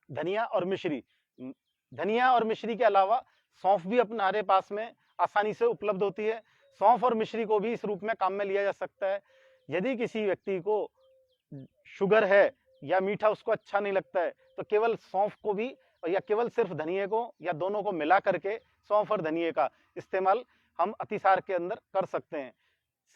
धनिया और मिश्री। धनिया और मिश्री के अलावा सौंफ भी हमारे पास में आसानी से उपलब्ध होती है। सौंफ और मिश्री को भी इस रूप में काम में लिया जा सकता है। यदि किसी व्यक्ति को शुगर है या मीठा उसको अच्छा नहीं लगता है तो केवल सौंफ को भी या केवल सिर्फ धनिये को या दोनों को मिला करके सौंफ और धनिये का इस्तेमाल हम अतिसार के अंदर कर सकते हैं।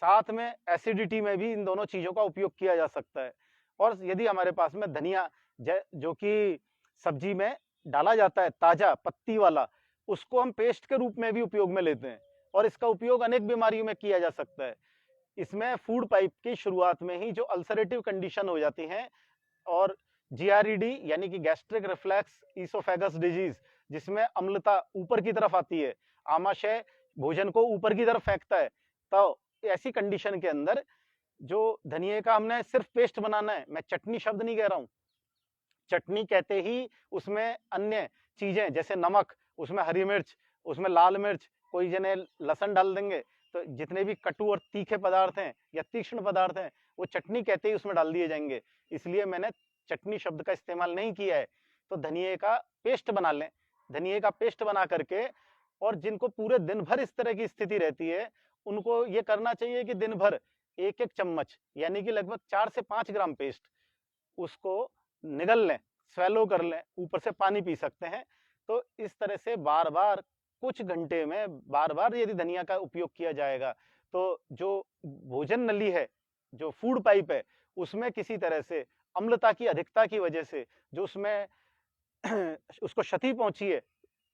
साथ में एसिडिटी में भी इन दोनों चीजों का उपयोग किया जा सकता है। और यदि हमारे पास में धनिया जो कि सब्जी में डाला जाता है ताजा पत्ती वाला, उसको हम पेस्ट के रूप में भी उपयोग में लेते हैं, और इसका उपयोग अनेक बीमारियों में किया जा सकता है। इसमें फूड पाइप की शुरुआत में ही जो अल्सरेटिव कंडीशन हो जाती है और GRED यानी कि गैस्ट्रिक रिफ्लैक्स ईसोफेगस डिजीज, जिसमें अम्लता ऊपर की तरफ आती है, आमाशय भोजन को ऊपर की तरफ फेंकता है। तो ऐसी कंडीशन के अंदर जो धनिये का हमने सिर्फ पेस्ट बनाना है, मैं चटनी शब्द नहीं कह रहा हूं, चटनी कहते ही उसमें अन्य चीजें जैसे नमक, उसमें हरी मिर्च, उसमें लाल मिर्च, कोई जने लहसुन डाल देंगे, तो जितने भी कटु और तीखे पदार्थ हैं या तीक्ष्ण पदार्थ हैं वो चटनी कहते ही उसमें डाल दिए जाएंगे, इसलिए मैंने चटनी शब्द का इस्तेमाल नहीं किया है। तो धनिये का पेस्ट बना लें, धनिये का पेस्ट बना करके, और जिनको पूरे दिन भर इस तरह की स्थिति रहती है उनको ये करना चाहिए कि दिन भर एक एक चम्मच यानी कि लगभग 4 से 5 ग्राम पेस्ट उसको निगल लें, स्वेलो कर लें, ऊपर से पानी पी सकते हैं। तो इस तरह से बार बार कुछ घंटे में बार बार यदि धनिया का उपयोग किया जाएगा तो जो भोजन नली है, जो फूड पाइप है, उसमें किसी तरह से अम्लता की अधिकता की वजह से जो उसमें उसको क्षति पहुंची है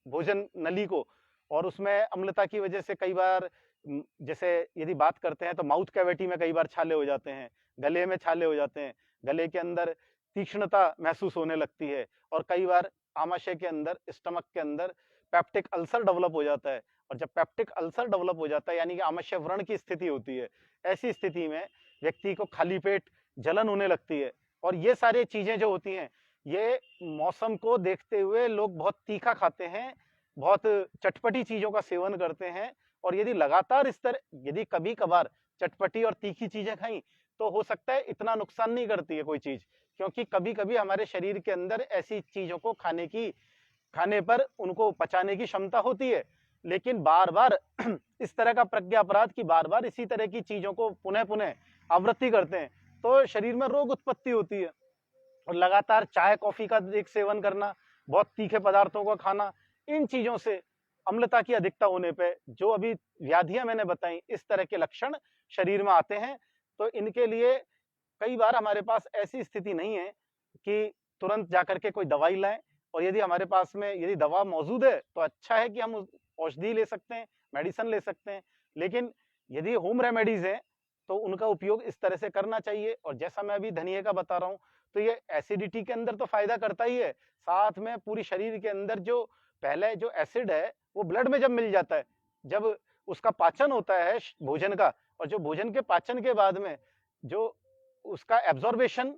भोजन नली को, और उसमें अम्लता की वजह से कई बार जैसे यदि बात करते हैं तो माउथ कैविटी में कई बार छाले हो जाते हैं, गले में छाले हो जाते हैं, गले के अंदर तीक्ष्णता महसूस होने लगती है, और कई बार आमाशय के अंदर, स्टमक के अंदर पेप्टिक अल्सर डेवलप हो जाता है। और जब पेप्टिक अल्सर डेवलप हो जाता है यानी कि आमाशय व्रण की स्थिति होती है, ऐसी स्थिति में व्यक्ति को खाली पेट जलन होने लगती है। और ये सारी चीजें जो होती हैं, ये मौसम को देखते हुए लोग बहुत तीखा खाते हैं, बहुत चटपटी चीजों का सेवन करते हैं, और यदि लगातार इस तरह यदि कभी कभार चटपटी और तीखी चीजें खाई तो हो सकता है इतना नुकसान नहीं करती है कोई चीज, क्योंकि कभी कभी हमारे शरीर के अंदर ऐसी चीजों को खाने पर उनको पचाने की क्षमता होती है। लेकिन बार बार इस तरह का प्रज्ञा अपराध की बार बार इसी तरह की चीजों को पुनः पुनः आवृत्ति करते हैं तो शरीर में रोग उत्पत्ति होती है। और लगातार चाय कॉफी का एक सेवन करना, बहुत तीखे पदार्थों का खाना, इन चीजों से अम्लता की अधिकता होने पे जो अभी व्याधियां मैंने बताई, इस तरह के लक्षण शरीर में आते हैं। तो इनके लिए कई बार हमारे पास ऐसी स्थिति नहीं है कि तुरंत जाकर के कोई दवाई लाएं, और यदि हमारे पास में यदि दवा मौजूद है तो अच्छा है कि हम औषधि ले सकते हैं, मेडिसिन ले सकते हैं। लेकिन यदि होम रेमेडीज है तो उनका उपयोग इस तरह से करना चाहिए। और जैसा मैं अभी धनिये का बता रहा हूँ, तो ये एसिडिटी के अंदर तो फायदा करता ही है, साथ में पूरी शरीर के अंदर जो पहले जो एसिड है वो ब्लड में जब मिल जाता है, जब उसका पाचन होता है भोजन का, और जो भोजन के पाचन के बाद में जो उसका एब्जॉर्बेशन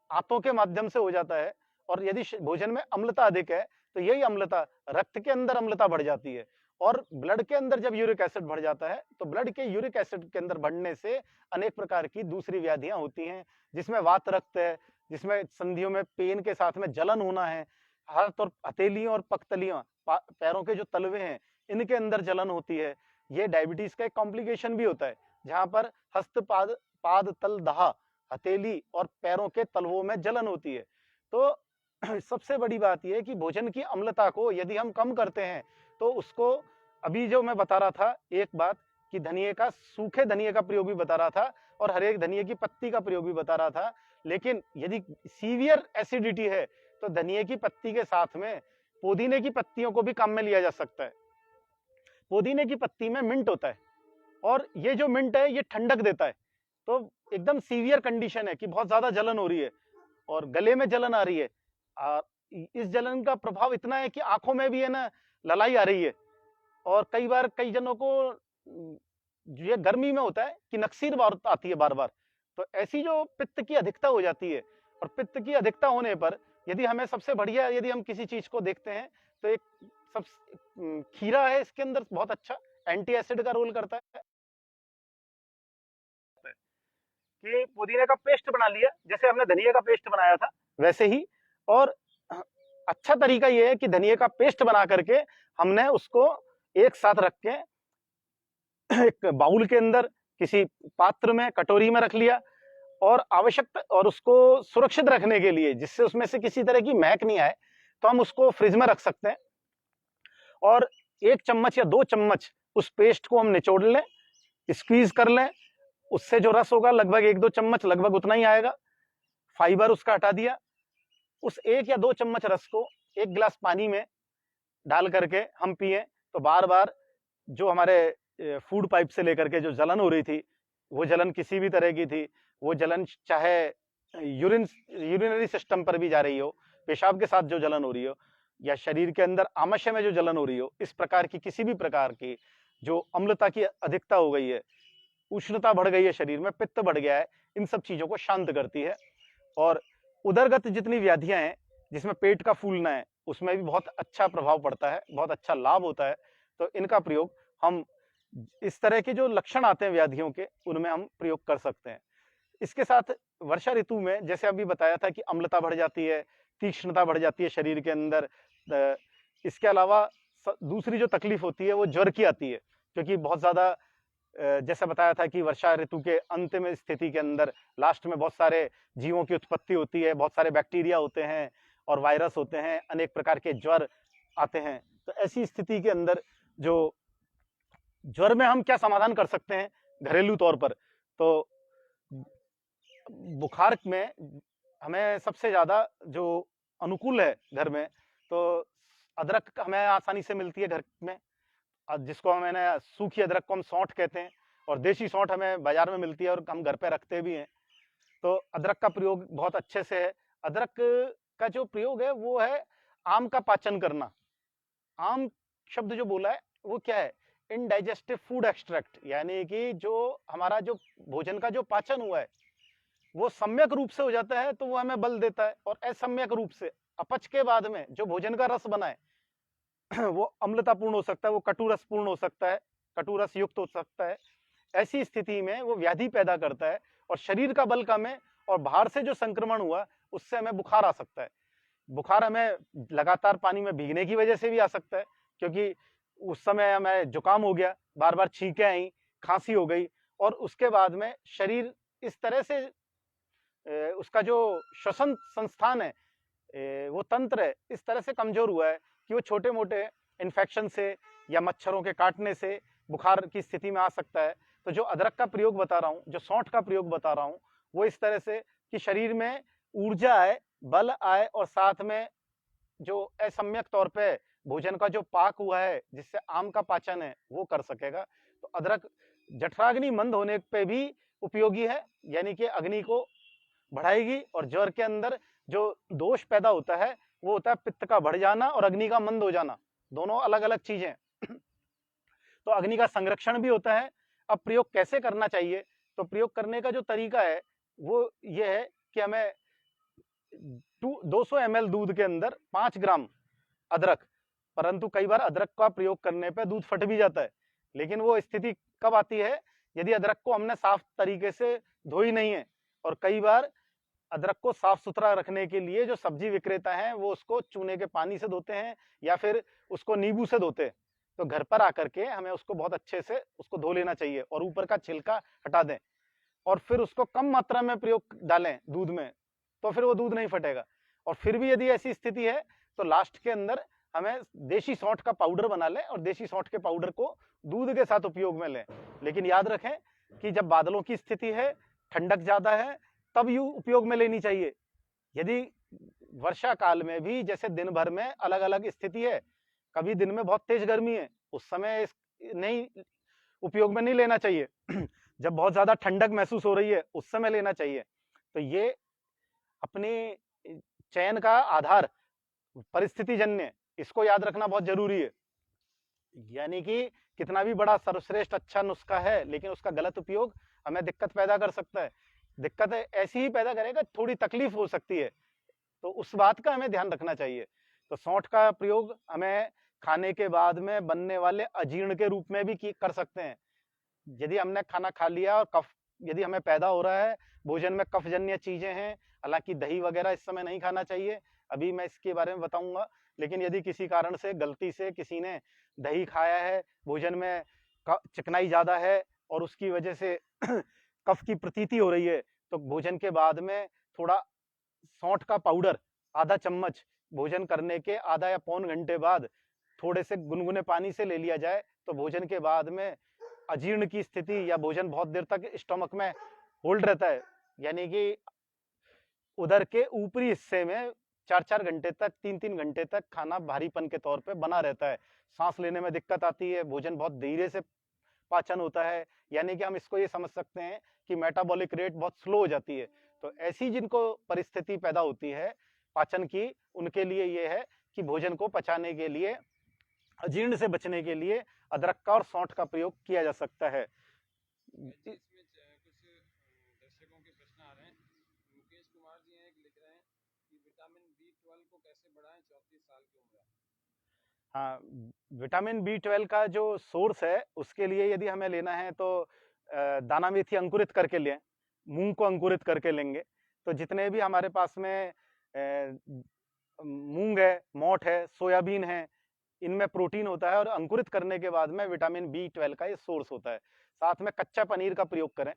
आंतों के माध्यम से हो जाता है, और यदि भोजन में अम्लता अधिक है तो यही अम्लता रक्त के अंदर अम्लता बढ़ जाती है, और ब्लड के अंदर जब यूरिक एसिड बढ़ जाता है तो ब्लड के यूरिक एसिड के अंदर बढ़ने से अनेक प्रकार की दूसरी व्याधियां होती हैं, जिसमें वात रक्त है, जिसमें संधियों में पेन के साथ में जलन होना है, हाथ और हथेलियों और पगतलियां, पैरों के जो तलवे हैं इनके अंदर जलन होती है। ये डायबिटीज का एक कॉम्प्लिकेशन भी होता है, जहां पर हस्त पाद तल दहा, हथेली और पैरों के तलवों में जलन होती है। तो सबसे बड़ी बात यह है कि भोजन की अम्लता को यदि हम कम करते हैं तो उसको, अभी जो मैं बता रहा था एक बात कि धनिये का, सूखे धनिये का प्रयोग भी बता रहा था और हर एक धनिये की पत्ती का प्रयोग भी बता रहा था, लेकिन यदि सीवियर एसिडिटी है तो धनिये की पत्ती के साथ में पुदीने की पत्तियों को भी काम में लिया जा सकता है। पुदीने की पत्ती में मिंट होता है, और ये जो मिंट है ये ठंडक देता है। तो एकदम सीवियर कंडीशन है कि बहुत ज्यादा जलन हो रही है और गले में जलन आ रही है, इस जलन का प्रभाव इतना है कि आंखों में भी है ना ललाई आ रही है, और कई बार कई जनों को ये गर्मी में होता है कि नक्सीर आती है बार बार। तो ऐसी जो पित्त की अधिकता हो जाती है, और पित्त की अधिकता होने पर यदि हमें सबसे बढ़िया, यदि हम किसी चीज को देखते हैं तो एक सब खीरा है, इसके अंदर बहुत अच्छा एंटी एसिड का रोल करता है कि पुदीने का पेस्ट बना लिया, जैसे हमने धनिया का पेस्ट बनाया था वैसे ही। और अच्छा तरीका यह है कि धनिया का पेस्ट बना करके हमने उसको एक साथ रख के एक बाउल के अंदर किसी पात्र में, कटोरी में रख लिया, और आवश्यक और उसको सुरक्षित रखने के लिए, जिससे उसमें से किसी तरह की महक नहीं आए, तो हम उसको फ्रिज में रख सकते हैं। और 1 चम्मच या 2 चम्मच उस पेस्ट को हम निचोड़ लें, स्क्वीज कर लें, उससे जो रस होगा लगभग 1-2 चम्मच, लगभग उतना ही आएगा, फाइबर उसका हटा दिया। उस 1 या 2 चम्मच रस को 1 गिलास पानी में डाल करके हम पिए तो बार बार जो हमारे फूड पाइप से लेकर के जो जलन हो रही थी, वो जलन किसी भी तरह की थी, वो जलन चाहे यूरिनरी सिस्टम पर भी जा रही हो, पेशाब के साथ जो जलन हो रही हो, या शरीर के अंदर आमाशय में जो जलन हो रही हो, इस प्रकार की किसी भी प्रकार की जो अम्लता की अधिकता हो गई है, उष्णता बढ़ गई है शरीर में, पित्त बढ़ गया है, इन सब चीजों को शांत करती है। और उदरगत जितनी व्याधियां हैं जिसमें पेट का फूलना है, उसमें भी बहुत अच्छा प्रभाव पड़ता है, बहुत अच्छा लाभ होता है। तो इनका प्रयोग हम इस तरह के जो लक्षण आते हैं व्याधियों के, उनमें हम प्रयोग कर सकते हैं। इसके साथ वर्षा ऋतु में जैसे अभी बताया था कि अम्लता बढ़ जाती है, तीक्ष्णता बढ़ जाती है शरीर के अंदर। इसके अलावा दूसरी जो तकलीफ होती है वो ज्वर की आती है, क्योंकि बहुत ज्यादा जैसा बताया था कि वर्षा ऋतु के अंतिम स्थिति के अंदर लास्ट में बहुत सारे जीवों की उत्पत्ति होती है, बहुत सारे बैक्टीरिया होते हैं और वायरस होते हैं, अनेक प्रकार के ज्वर आते हैं। तो ऐसी स्थिति के अंदर जो ज्वर में हम क्या समाधान कर सकते हैं घरेलू तौर पर, तो बुखार में हमें सबसे ज्यादा जो अनुकूल है घर में, तो अदरक हमें आसानी से मिलती है घर में, जिसको मैंने सूखी अदरक को हम सौंठ कहते हैं, और देशी सौंठ हमें बाजार में मिलती है और हम घर पे रखते भी हैं। तो अदरक का प्रयोग बहुत अच्छे से है। अदरक का जो प्रयोग है वो है आम का पाचन करना। आम शब्द जो बोला है वो क्या है, इनडाइजेस्टिव फूड एक्सट्रैक्ट, यानी कि जो हमारा जो भोजन का जो पाचन हुआ है वो सम्यक रूप से हो जाता है तो वो हमें बल देता है, और असम्यक रूप से अपच के बाद में जो भोजन का रस बना है वो अम्लतापूर्ण हो सकता है, वो कटु रस पूर्ण हो सकता है, कटु रस युक्त हो सकता है। ऐसी स्थिति में वो व्याधि पैदा करता है और शरीर का बल कम है, और बाहर से जो संक्रमण हुआ उससे हमें बुखार आ सकता है। बुखार हमें लगातार पानी में भीगने की वजह से भी आ सकता है, क्योंकि उस समय हमें जुकाम हो गया, बार बार छींकें आई, खांसी हो गई, और उसके बाद में शरीर इस तरह से उसका जो श्वसन संस्थान है, वो तंत्र है, इस तरह से कमजोर हुआ है कि वो छोटे मोटे इन्फेक्शन से या मच्छरों के काटने से बुखार की स्थिति में आ सकता है। तो जो अदरक का प्रयोग बता रहा हूँ, जो सौंठ का प्रयोग बता रहा हूँ, वो इस तरह से कि शरीर में ऊर्जा आए, बल आए, और साथ में जो असम्यक तौर पे भोजन का जो पाक हुआ है जिससे आम का पाचन है वो कर सकेगा। तो अदरक जठराग्नि मंद होने पे भी उपयोगी है, यानी कि अग्नि को बढ़ाएगी, और ज्वर के अंदर जो दोष पैदा होता है वो होता है पित्त का बढ़ जाना और अग्नि का मंद हो जाना, दोनों अलग अलग चीजें। तो अग्नि का संरक्षण भी होता है। अब प्रयोग कैसे करना चाहिए, तो प्रयोग करने का जो तरीका है वो ये है कि हमें 200 ml दूध के अंदर 5 ग्राम अदरक, परंतु कई बार अदरक का प्रयोग करने पे दूध फट भी जाता है, लेकिन वो स्थिति कब आती है, यदि अदरक को हमने साफ तरीके से धोई नहीं है। और कई बार अदरक को साफ सुथरा रखने के लिए जो सब्जी विक्रेता हैं वो उसको चूने के पानी से धोते हैं या फिर उसको नींबू से धोते हैं। तो घर पर आकर के हमें उसको बहुत अच्छे से उसको धो लेना चाहिए और ऊपर का छिलका हटा दें, और फिर उसको कम मात्रा में प्रयोग डालें दूध में, तो फिर वो दूध नहीं फटेगा। और फिर भी यदि ऐसी स्थिति है तो लास्ट के अंदर हमें देशी सौंठ का पाउडर बना लें और देशी सौंठ के पाउडर को दूध के साथ उपयोग में लें। लेकिन याद रखें कि जब बादलों की स्थिति है, ठंडक ज्यादा है, तब यू उपयोग में लेनी चाहिए। यदि वर्षा काल में भी जैसे दिन भर में अलग अलग स्थिति है, कभी दिन में बहुत तेज गर्मी है, उस समय नहीं उपयोग में नहीं लेना चाहिए जब बहुत ज्यादा ठंडक महसूस हो रही है उस समय लेना चाहिए। तो ये अपने चयन का आधार परिस्थिति जन्य, इसको याद रखना बहुत जरूरी है। यानी कि कितना भी बड़ा सर्वश्रेष्ठ अच्छा नुस्खा है, लेकिन उसका गलत उपयोग हमें दिक्कत पैदा कर सकता है। दिक्कत ऐसी ही पैदा करेगा, थोड़ी तकलीफ हो सकती है, तो उस बात का हमें ध्यान रखना चाहिए। तो सौंठ का प्रयोग हमें खाने के बाद में बनने वाले अजीर्ण के रूप में भी कर सकते हैं। यदि हमने खाना खा लिया और कफ यदि हमें पैदा हो रहा है, भोजन में कफजन्य चीजें हैं, हालांकि दही वगैरह इस समय नहीं खाना चाहिए, अभी मैं इसके बारे में बताऊंगा। लेकिन यदि किसी कारण से गलती से किसी ने दही खाया है, भोजन में चिकनाई ज्यादा है और उसकी वजह से कफ की प्रतीति हो रही है, तो भोजन के बाद में थोड़ा सौंठ का पाउडर आधा चम्मच भोजन करने के आधा या पौन घंटे बाद थोड़े से गुनगुने पानी से ले लिया जाए, तो भोजन के बाद में अजीर्ण की स्थिति या भोजन बहुत देर तक स्टमक में होल्ड रहता है, यानी कि उदर के ऊपरी हिस्से में 4-4 घंटे तक, 3-3 घंटे तक खाना भारीपन के तौर पे बना रहता है। सांस लेने में दिक्कत आती है, भोजन बहुत धीरे से पाचन होता है, यानी कि हम इसको ये समझ सकते हैं कि मेटाबॉलिक रेट बहुत स्लो हो जाती है। तो ऐसी जिनको परिस्थिति पैदा होती है पाचन की, उनके लिए ये है कि भोजन को पचाने के लिए, अजीर्ण से बचने के लिए अदरक का और सौंठ का प्रयोग किया जा सकता है। इसमें कुछ दर्शकों के प्रश्न आ रहे हैं। मुकेश कुमार जी हैं, एक लिख रहे हैं कि विटामिन B12 को कैसे बढ़ाएं 34 साल की उम्र में। हाँ, विटामिन B12 का जो सोर्स है उसके लिए यदि हमें लेना है तो दाना मेथी अंकुरित करके लें, मूंग को अंकुरित करके लेंगे। तो जितने भी हमारे पास में मूंग है, मोठ है, सोयाबीन है, इनमें प्रोटीन होता है और अंकुरित करने के बाद में विटामिन B12 का ये सोर्स होता है। साथ में कच्चा पनीर का प्रयोग करें।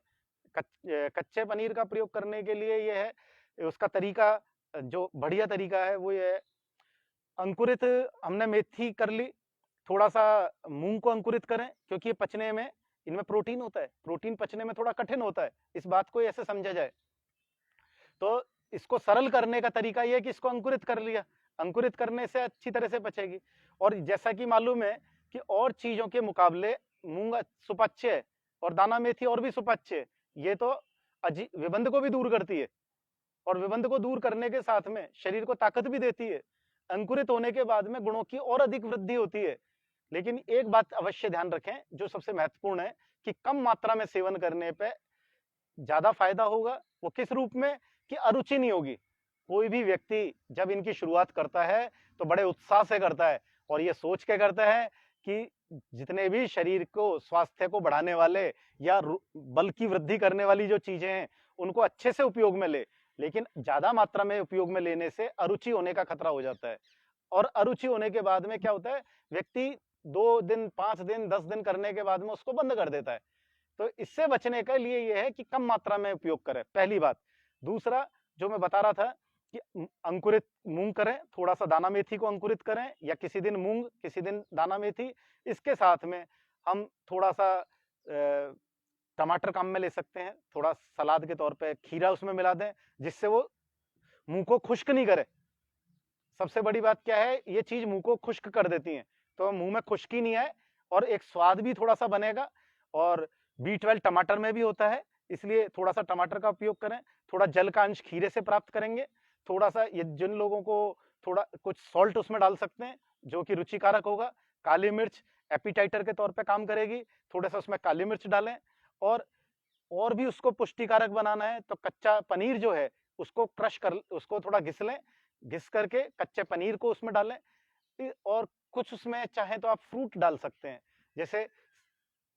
कच्चे पनीर का प्रयोग करने के लिए ये है, उसका तरीका जो बढ़िया तरीका है वो ये है, अंकुरित हमने मेथी कर ली, थोड़ा सा मूंग को अंकुरित करें क्योंकि ये पचने में, इनमें प्रोटीन होता है, प्रोटीन पचने में थोड़ा कठिन होता है, इस बात को ऐसे समझा जाए। तो इसको सरल करने का तरीका ये है कि इसको अंकुरित कर लिया, अंकुरित करने से अच्छी तरह से पचेगी। और जैसा कि मालूम है कि और चीजों के मुकाबले मूंग सुपाच्य है और दाना मेथी और भी सुपाच्य है, ये तो विबंध को भी दूर करती है और विबंध को दूर करने के साथ में शरीर को ताकत भी देती है। अंकुरित होने के बाद में गुणों की और अधिक वृद्धि होती है। लेकिन एक बात अवश्य ध्यान रखें जो सबसे महत्वपूर्ण है कि कम मात्रा में सेवन करने पे ज्यादा फायदा होगा। वो किस रूप में कि अरुचि नहीं होगी। कोई भी व्यक्ति जब इनकी शुरुआत करता है तो बड़े उत्साह से करता है और ये सोच के करता है कि जितने भी शरीर को, स्वास्थ्य को बढ़ाने वाले या बल की वृद्धि करने वाली जो चीजें हैं उनको अच्छे से उपयोग में ले। लेकिन ज्यादा मात्रा में उपयोग में लेने से अरुचि होने का खतरा हो जाता है और अरुचि होने के बाद में क्या होता है, व्यक्ति 2 दिन, 5 दिन, 10 दिन करने के बाद में उसको बंद कर देता है। तो इससे बचने के लिए यह है कि कम मात्रा में उपयोग करें, पहली बात। दूसरा जो मैं बता रहा था कि अंकुरित मूंग करें, थोड़ा सा दाना मेथी को अंकुरित करें या किसी दिन मूंग किसी दिन दाना मेथी। इसके साथ में हम थोड़ा सा टमाटर काम में ले सकते हैं, थोड़ा सलाद के तौर पे खीरा उसमें मिला दें जिससे वो मुंह को खुश्क नहीं करे। सबसे बड़ी बात क्या है, ये चीज मुंह को खुश्क कर देती है, तो मुंह में खुश्की नहीं आए और एक स्वाद भी थोड़ा सा बनेगा। और B12 टमाटर में भी होता है, इसलिए थोड़ा सा टमाटर का उपयोग करें। थोड़ा जल का अंश खीरे से प्राप्त करेंगे। थोड़ा सा ये जिन लोगों को थोड़ा कुछ सॉल्ट उसमें डाल सकते हैं जो कि रुचिकारक होगा। काली मिर्च एपिटाइटर के तौर पे काम करेगी, थोड़ा सा उसमें काली मिर्च डालें। और भी उसको पुष्टिकारक बनाना है तो कच्चा पनीर जो है उसको क्रश कर, उसको थोड़ा घिस लें, घिस करके कच्चे पनीर को उसमें डालें। और कुछ उसमें चाहे तो आप फ्रूट डाल सकते हैं, जैसे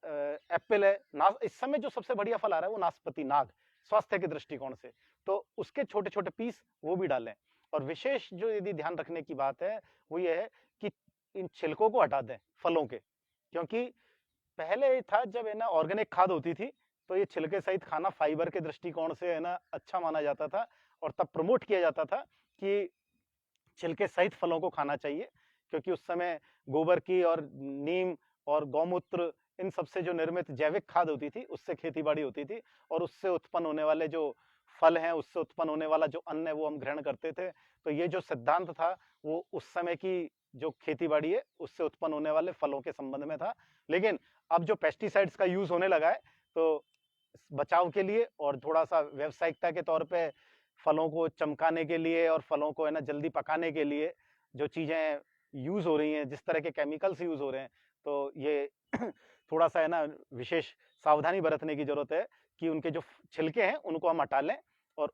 एप्पल है, इस समय जो सबसे बढ़िया फल आ रहा है वो नाशपाती, नाग, स्वास्थ्य के दृष्टिकोण से, तो उसके छोटे छोटे पीस वो भी डालें। और विशेष जो यदि ध्यान रखने की बात है वो ये है कि इन छिलकों को हटा दें फलों के, क्योंकि पहले था जब है ना ऑर्गेनिक खाद होती थी तो ये छिलके सहित खाना फाइबर के दृष्टिकोण से है ना अच्छा माना जाता था और तब प्रमोट किया जाता था कि छिलके सहित फलों को खाना चाहिए, क्योंकि उस समय गोबर की और नीम और गौमूत्र इन सबसे जो निर्मित जैविक खाद होती थी उससे खेतीबाड़ी होती थी और उससे उत्पन्न होने वाले जो फल हैं, उससे उत्पन्न होने वाला जो अन्न है वो हम ग्रहण करते थे। तो ये जो सिद्धांत था वो उस समय की जो खेतीबाड़ी है उससे उत्पन्न होने वाले फलों के संबंध में था। लेकिन अब जो पेस्टिसाइड्स का यूज होने लगा है तो बचाव के लिए और थोड़ा सा व्यावसायिकता के तौर पे फलों को चमकाने के लिए और फलों को है ना जल्दी पकाने के लिए जो चीजें यूज हो रही हैं, जिस तरह के केमिकल्स यूज हो रहे हैं, तो ये थोड़ा सा है ना विशेष सावधानी बरतने की जरूरत है कि उनके जो छिलके हैं उनको हम हटा लें। और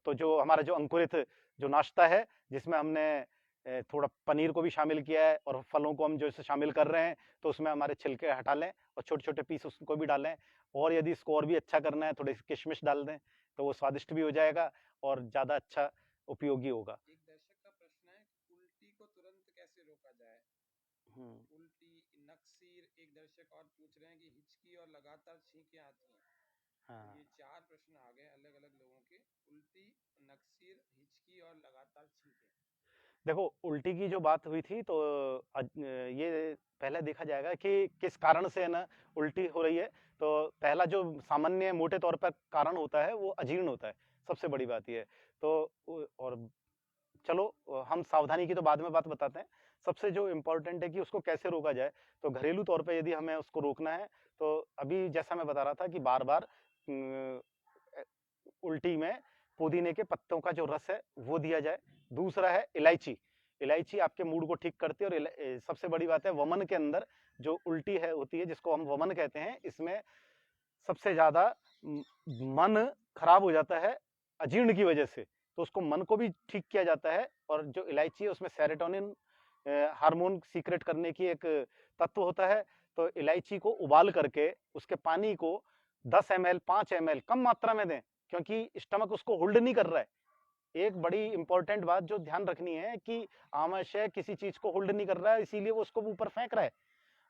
तो जो हमारा जो अंकुरित जो नाश्ता है जिसमें हमने थोड़ा पनीर को भी शामिल किया है और फलों को हम जो इसे शामिल कर रहे हैं, तो उसमें हमारे छिलके हटा लें और छोटे छोटे पीस उसको भी डालें। और यदि इसको और भी अच्छा करना है थोड़ी किशमिश डाल दें तो वो स्वादिष्ट भी हो जाएगा और ज्यादा अच्छा उपयोगी होगा। एक दर्शक का प्रश्न है, उल्टी को तुरंत कैसे रोका जाए? उल्टी, नक्सीर, एक दर्शक और पूछ रहे हैं कि हिचकी और लगातार छींकें आती हैं। हाँ। ये 4 प्रश्न आ गए अलग अलग लोगों के, उल्टी, नक्सीर, हिचकी और लगातार छींकें। देखो उल्टी की जो बात हुई थी तो ये पहले देखा जाएगा कि किस कारण से है ना उल्टी हो रही है। तो पहला जो सामान्य मोटे तौर पर कारण होता है वो अजीर्ण होता है, सबसे बड़ी बात ये है। तो और चलो हम सावधानी की तो बाद में बात बताते हैं। सबसे जो इम्पोर्टेंट है कि उसको कैसे रोका जाए, तो घरेलू तौर पे यदि हमें उसको रोकना है तो अभी जैसा मैं बता रहा था कि बार बार उल्टी में पुदीने के पत्तों का जो रस है वो दिया जाए। दूसरा है इलायची। इलायची आपके मूड को ठीक करती है। और सबसे बड़ी बात है वमन के अंदर जो उल्टी है होती है, जिसको हम वमन कहते हैं, इसमें सबसे ज्यादा मन खराब हो जाता है अजीर्ण की वजह से, तो उसको मन को भी ठीक किया जाता है। और जो इलायची है उसमें सेरोटोनिन हार्मोन सीक्रेट करने की एक तत्व होता है। तो इलायची को उबाल करके उसके पानी को 10 ml 5 ml कम मात्रा में दें, क्योंकि स्टमक उसको होल्ड नहीं कर रहा है। एक बड़ी इंपॉर्टेंट बात जो ध्यान रखनी है कि आमाशय किसी चीज को होल्ड नहीं कर रहा है, इसीलिए वो उसको ऊपर फेंक रहा है।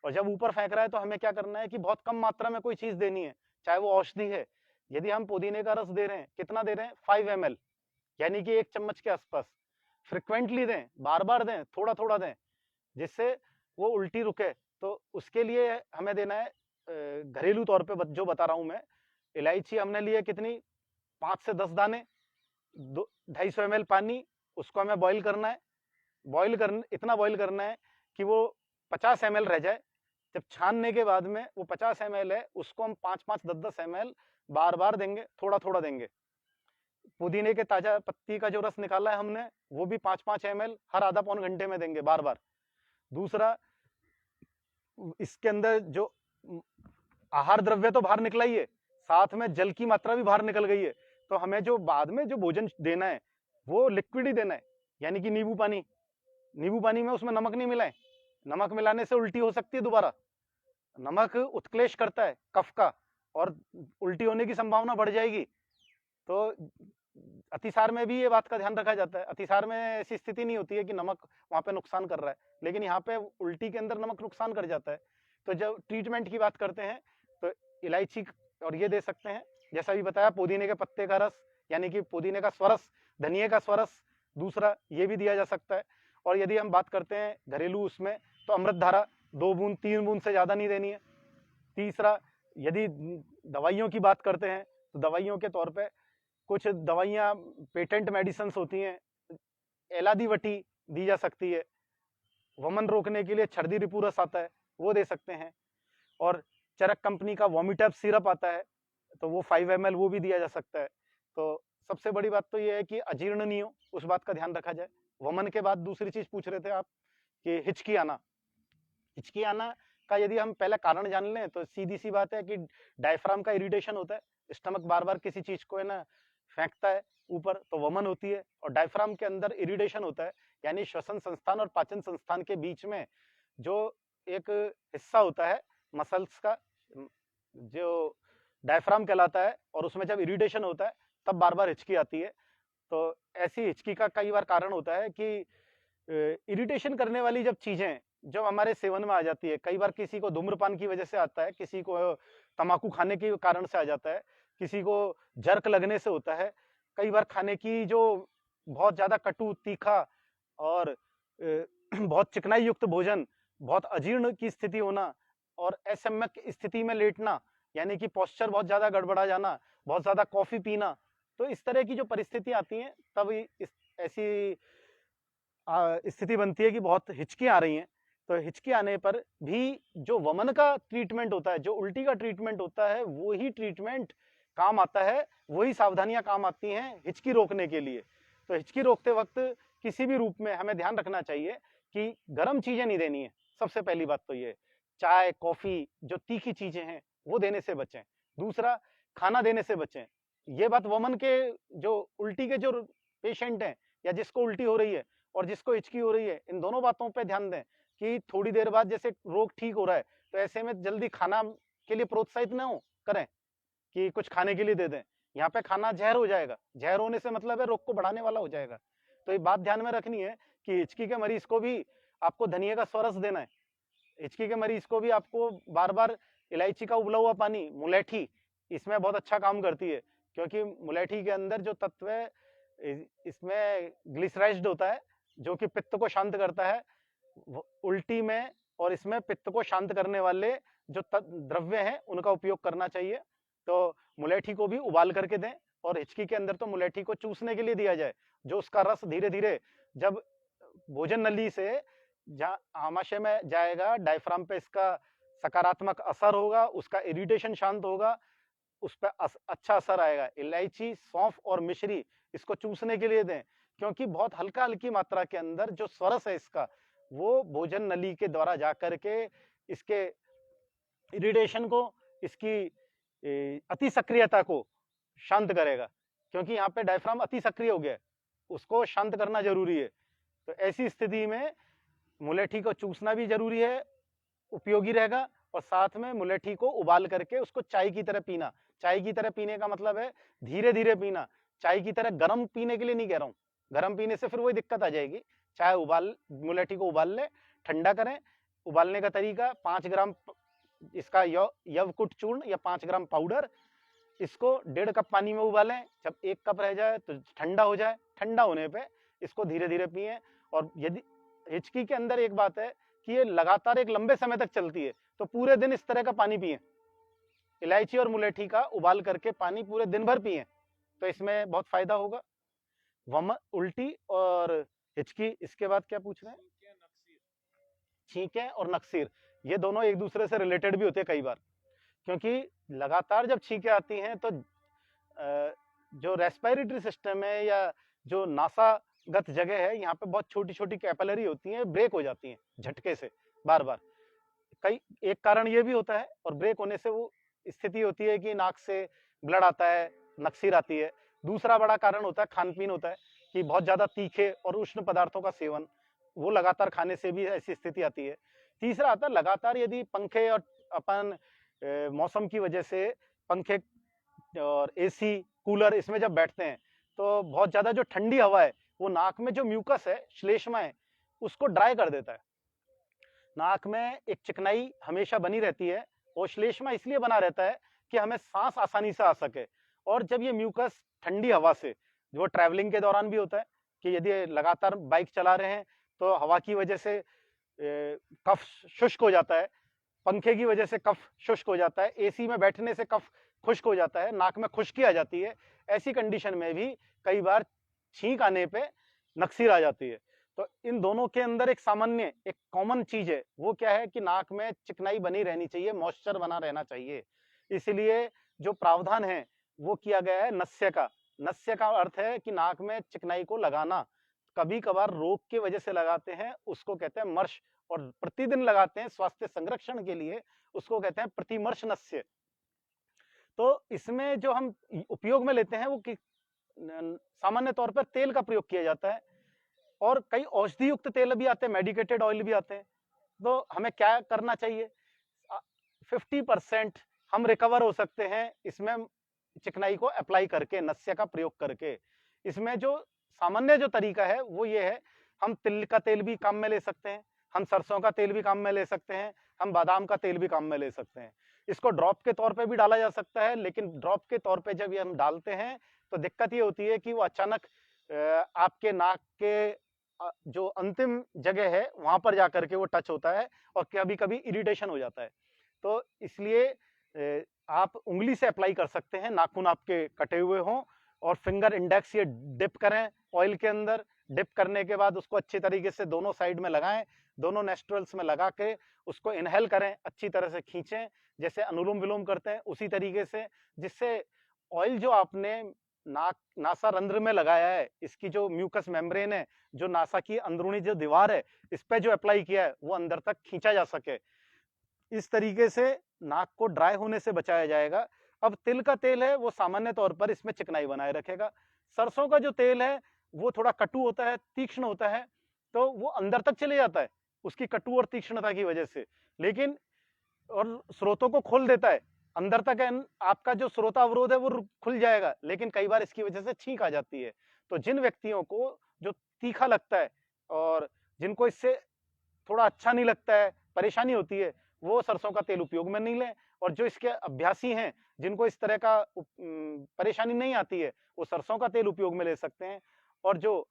और जब ऊपर फेंक रहा है तो हमें क्या करना है कि बहुत कम मात्रा में कोई चीज देनी है, चाहे वो औषधि है। यदि हम पुदीने का रस दे रहे हैं, कितना दे रहे हैं, 5 ml, यानी कि 1 चम्मच के आसपास। फ्रिक्वेंटली दें, बार बार दें, थोड़ा थोड़ा दें, जिससे वो उल्टी रुके। तो उसके लिए हमें देना है घरेलू तौर पे जो बता रहा हूं मैं। इलायची हमने लिए कितनी, 5 से 10 दाने, 250 ml पानी, उसको हमें बॉईल करना है। इतना बॉईल करना है कि वो 50 ml रह जाए। जब छानने के बाद में वो 50 ml है, उसको हम 5-5 10-10 ml बार बार देंगे, थोड़ा थोड़ा देंगे। पुदीने के ताजा पत्ती का जो रस निकाला है हमने, वो भी 5-5 ml हर आधा पौन घंटे में देंगे बार बार। दूसरा, इसके अंदर जो आहार द्रव्य तो बाहर निकला ही है, साथ में जल की मात्रा भी बाहर निकल गई है। तो हमें जो बाद में जो भोजन देना है वो लिक्विड ही देना है, यानी कि नींबू पानी। नींबू पानी में उसमें नमक नहीं मिलाएं, नमक मिलाने से उल्टी हो सकती है दोबारा। नमक उत्क्लेश करता है कफ का, और उल्टी होने की संभावना बढ़ जाएगी। तो अतिसार में भी ये बात का ध्यान रखा जाता है। अतिसार में ऐसी स्थिति नहीं होती है कि नमक वहां पे नुकसान कर रहा है, लेकिन यहाँ पे उल्टी के अंदर नमक नुकसान कर जाता है। तो जब ट्रीटमेंट की बात करते हैं तो इलायची और ये दे सकते हैं, जैसा भी बताया, पुदीने के पत्ते का रस, यानी कि पुदीने का स्वरस, धनिये का स्वरस, दूसरा ये भी दिया जा सकता है। और यदि हम बात करते हैं घरेलू उसमें, तो अमृत धारा 2 बूंद 3 बूंद से ज्यादा नहीं देनी है। तीसरा, यदि दवाइयों की बात करते हैं तो दवाइयों के तौर पे कुछ दवाइयाँ पेटेंट मेडिसिन होती हैं, एलादीवटी दी जा सकती है। वमन रोकने के लिए छर्दी रिपूरस आता है, वो दे सकते हैं। और चरक कंपनी का वोमिटैप सिरप आता है, तो वो 5 ml वो भी दिया जा सकता है। तो सबसे बड़ी बात तो ये है कि अजीर्ण नहीं हो, उस बात का ध्यान रखा जाए। वमन के बाद दूसरी चीज पूछ रहे थे आप कि हिचकी आना। हिचकी आना का यदि हम पहले कारण जान लें तो सीधी सी बात है कि डायफ्राम का इरिटेशन होता है। स्टमक बार बार किसी चीज को है ना फेंकता है ऊपर, तो वमन होती है। और डायफ्राम के अंदर इरिटेशन होता है, यानी श्वसन संस्थान और पाचन संस्थान के बीच में जो एक हिस्सा होता है मसल्स का, जो डायफ्राम कहलाता है, और उसमें जब इरिटेशन होता है तब बार बार हिचकी आती है। तो ऐसी हिचकी का कई बार कारण होता है कि इरिटेशन करने वाली जब चीजें जब हमारे सेवन में आ जाती है, कई बार किसी को धूम्रपान की वजह से आता है, किसी को तंबाकू खाने के कारण से आ जाता है, किसी को जर्क लगने से होता है, कई बार खाने की जो बहुत ज्यादा कटु तीखा और बहुत चिकनाई युक्त भोजन, बहुत अजीर्ण की स्थिति होना और असम्यक स्थिति में लेटना, यानी कि पोस्चर बहुत ज्यादा गड़बड़ा जाना, बहुत ज्यादा कॉफी पीना, तो इस तरह की जो परिस्थिति आती हैं तब ऐसी स्थिति बनती है कि बहुत हिचकी आ रही हैं। तो हिचकी आने पर भी जो वमन का ट्रीटमेंट होता है, जो उल्टी का ट्रीटमेंट होता है, वो ही ट्रीटमेंट काम आता है, वही सावधानियां काम आती हैं हिचकी रोकने के लिए। तो हिचकी रोकते वक्त किसी भी रूप में हमें ध्यान रखना चाहिए कि गर्म चीजें नहीं देनी है। सबसे पहली बात तो ये, चाय कॉफी जो तीखी चीजें हैं वो देने से बचें। दूसरा, खाना देने से बचें। ये बात वमन के जो उल्टी के जो पेशेंट हैं या जिसको उल्टी हो रही है और जिसको हिचकी हो रही है, इन दोनों बातों पे ध्यान दें कि थोड़ी देर बाद जैसे रोग ठीक हो रहा है तो ऐसे में जल्दी खाना के लिए प्रोत्साहित ना हो करें कि कुछ खाने के लिए दे दें। यहाँ पे खाना जहर हो जाएगा, जहर होने से मतलब है रोग को बढ़ाने वाला हो जाएगा। तो ये बात ध्यान में रखनी है कि हिचकी के मरीज को भी आपको धनिये का स्वरस देना है। हिचकी के मरीज को भी आपको बार बार इलायची का उबला हुआ पानी, मुलेठी, इसमें बहुत अच्छा काम करती है, क्योंकि मुलेठी के अंदर जो तत्व है इसमें ग्लिसराइज्ड होता है जो कि पित्त को शांत करता है उल्टी में, और इसमें पित्त को शांत करने वाले जो द्रव्य हैं उनका उपयोग करना चाहिए। तो मुलेठी को भी उबाल करके दें, और हिचकी के अंदर तो मुलेठी को चूसने के लिए दिया जाए, जो उसका रस धीरे धीरे जब भोजन नली से आमाशय में जाएगा, डायफ्राम पे इसका सकारात्मक असर होगा, उसका इरिटेशन शांत होगा, उस पर अच्छा असर आएगा। इलायची, सौंफ और मिश्री इसको चूसने के लिए दें, क्योंकि बहुत हल्की मात्रा के अंदर जो स्वरस है इसका, वो भोजन नली के द्वारा जा करके इसके इरिटेशन को, इसकी अति सक्रियता को शांत करेगा, क्योंकि यहाँ पे डायफ्राम अति सक्रिय हो गया है, उसको शांत करना जरूरी है। तो ऐसी स्थिति में मुलेठी को चूसना भी जरूरी है, उपयोगी रहेगा। और साथ में मुलेठी को उबाल करके उसको चाय की तरह पीना। चाय की तरह पीने का मतलब है धीरे धीरे पीना, चाय की तरह गर्म पीने के लिए नहीं कह रहा हूँ। गर्म पीने से फिर वही दिक्कत आ जाएगी। चाय उबाल, मुलेठी को उबाल ले, ठंडा करें। उबालने का तरीका, 5 ग्राम इसका यवकुट चूर्ण या 5 ग्राम पाउडर, इसको 1.5 कप पानी में उबालें। जब 1 कप रह जाए तो ठंडा हो जाए, ठंडा होने पे इसको धीरे धीरे पिएं। और यदि हिचकी के अंदर एक बात है कि ये लगातार एक लंबे समय तक चलती है, तो पूरे दिन इस तरह का पानी पिएं। इलायची और मुलेठी का उबाल करके पानी पूरे दिन भर पिएं, तो इसमें बहुत फायदा होगा। उल्टी और हिचकी, इसके बाद क्या पूछ रहे हैं? छींकें और नक्सीर, ये दोनों एक दूसरे से रिलेटेड भी होते हैं कई बार, क्योंकि लगातार जब छींकें आती हैं तो जो रेस्पिरेटरी सिस्टम है या जो नासागत जगह है, यहाँ पे बहुत छोटी छोटी कैपिलरी होती हैं, ब्रेक हो जाती हैं झटके से बार बार। कई एक कारण ये भी होता है, और ब्रेक होने से वो स्थिति होती है कि नाक से ब्लड आता है, नक्सीर आती है। दूसरा बड़ा कारण होता है खान पीन होता है, कि बहुत ज्यादा तीखे और उष्ण पदार्थों का सेवन, वो लगातार खाने से भी ऐसी स्थिति आती है। तीसरा आता है लगातार यदि पंखे और अपन मौसम की वजह से पंखे और एसी, कूलर इसमें जब बैठते हैं, तो बहुत ज्यादा जो ठंडी हवा है वो नाक में जो म्यूकस है, श्लेष्मा है, उसको ड्राई कर देता है। नाक में एक चिकनाई हमेशा बनी रहती है, और श्लेष्मा इसलिए बना रहता है कि हमें सांस आसानी से आ सके। और जब ये म्यूकस ठंडी हवा से, जो ट्रैवलिंग के दौरान भी होता है कि यदि लगातार बाइक चला रहे हैं तो हवा की वजह से कफ शुष्क हो जाता है, पंखे की वजह से कफ शुष्क हो जाता है, एसी में बैठने से कफ खुश्क हो जाता है, नाक में खुश्की आ जाती है। ऐसी कंडीशन में भी कई बार छींक आने पे नक्सीर आ जाती है। तो इन दोनों के अंदर एक सामान्य, एक कॉमन चीज है, वो क्या है कि नाक में चिकनाई बनी रहनी चाहिए, मॉइस्चर बना रहना चाहिए। इसलिए जो प्रावधान है वो किया गया है नस्य का। नस्य का अर्थ है कि नाक में चिकनाई को लगाना। कभी कभार रोग की वजह से लगाते हैं, उसको कहते हैं मर्श, और प्रतिदिन लगाते हैं स्वास्थ्य संरक्षण के लिए, उसको कहते हैं प्रतिमर्श नस्य। तो इसमें जो हम उपयोग में लेते हैं वो सामान्य तौर पर तेल का प्रयोग किया जाता है, और कई औषधि युक्त तेल भी आते हैं, मेडिकेटेड ऑयल भी आते हैं। तो हमें क्या करना चाहिए? 50% हम रिकवर हो सकते हैं इसमें चिकनाई को अप्लाई करके, नस्य का प्रयोग करके। इसमें जो सामान्य जो तरीका है वो ये है, हम तिल का तेल भी काम में ले सकते हैं, हम सरसों का तेल भी काम में ले सकते हैं, हम बादाम का तेल भी काम में ले सकते हैं। इसको ड्रॉप के तौर पे भी डाला जा सकता है, लेकिन ड्रॉप के तौर पे जब ये हम डालते हैं तो दिक्कत ये होती है कि वो अचानक आपके नाक के जो अंतिम जगह है वहां पर जाकर के वो टच होता है, और कभी कभी इरिटेशन हो जाता है। तो इसलिए आप उंगली से अप्लाई कर सकते हैं, नाखून आपके कटे हुए हों, और फिंगर इंडेक्स ये डिप करें ऑयल के अंदर। डिप करने के बाद उसको अच्छी तरीके से दोनों साइड में लगाएं, दोनों नेस्ट्रल्स में लगा के उसको इनहेल करें, अच्छी तरह से खींचें, जैसे अनुलोम विलोम करते हैं उसी तरीके से, जिससे ऑयल जो आपने नासा रंध्र में लगाया है, इसकी जो म्यूकस मेम्ब्रेन है, जो नासा की अंदरूनी जो दीवार है, इस पे जो अप्लाई किया है वो अंदर तक खींचा जा सके। इस तरीके से नाक को ड्राई होने से बचाया जाएगा। अब तिल का तेल है वो सामान्य तौर पर इसमें चिकनाई बनाए रखेगा। सरसों का जो तेल है वो थोड़ा कटु होता है, तीक्ष्ण होता है, तो वो अंदर तक चले जाता है उसकी कटु और तीक्ष्णता की वजह से, लेकिन और स्रोतों को खोल देता है अंदर तक। आपका जो श्रोता अवरोध है वो खुल जाएगा, लेकिन कई बार इसकी वजह से छींक आ जाती है। तो जिन व्यक्तियों को जो तीखा लगता है और जिनको इससे थोड़ा अच्छा नहीं लगता है, परेशानी होती है, वो सरसों का तेल उपयोग में नहीं लें। और जो इसके अभ्यासी हैं, जिनको इस तरह का परेशानी नहीं आती है, वो सरसों का तेल उपयोग में ले सकते हैं। और जो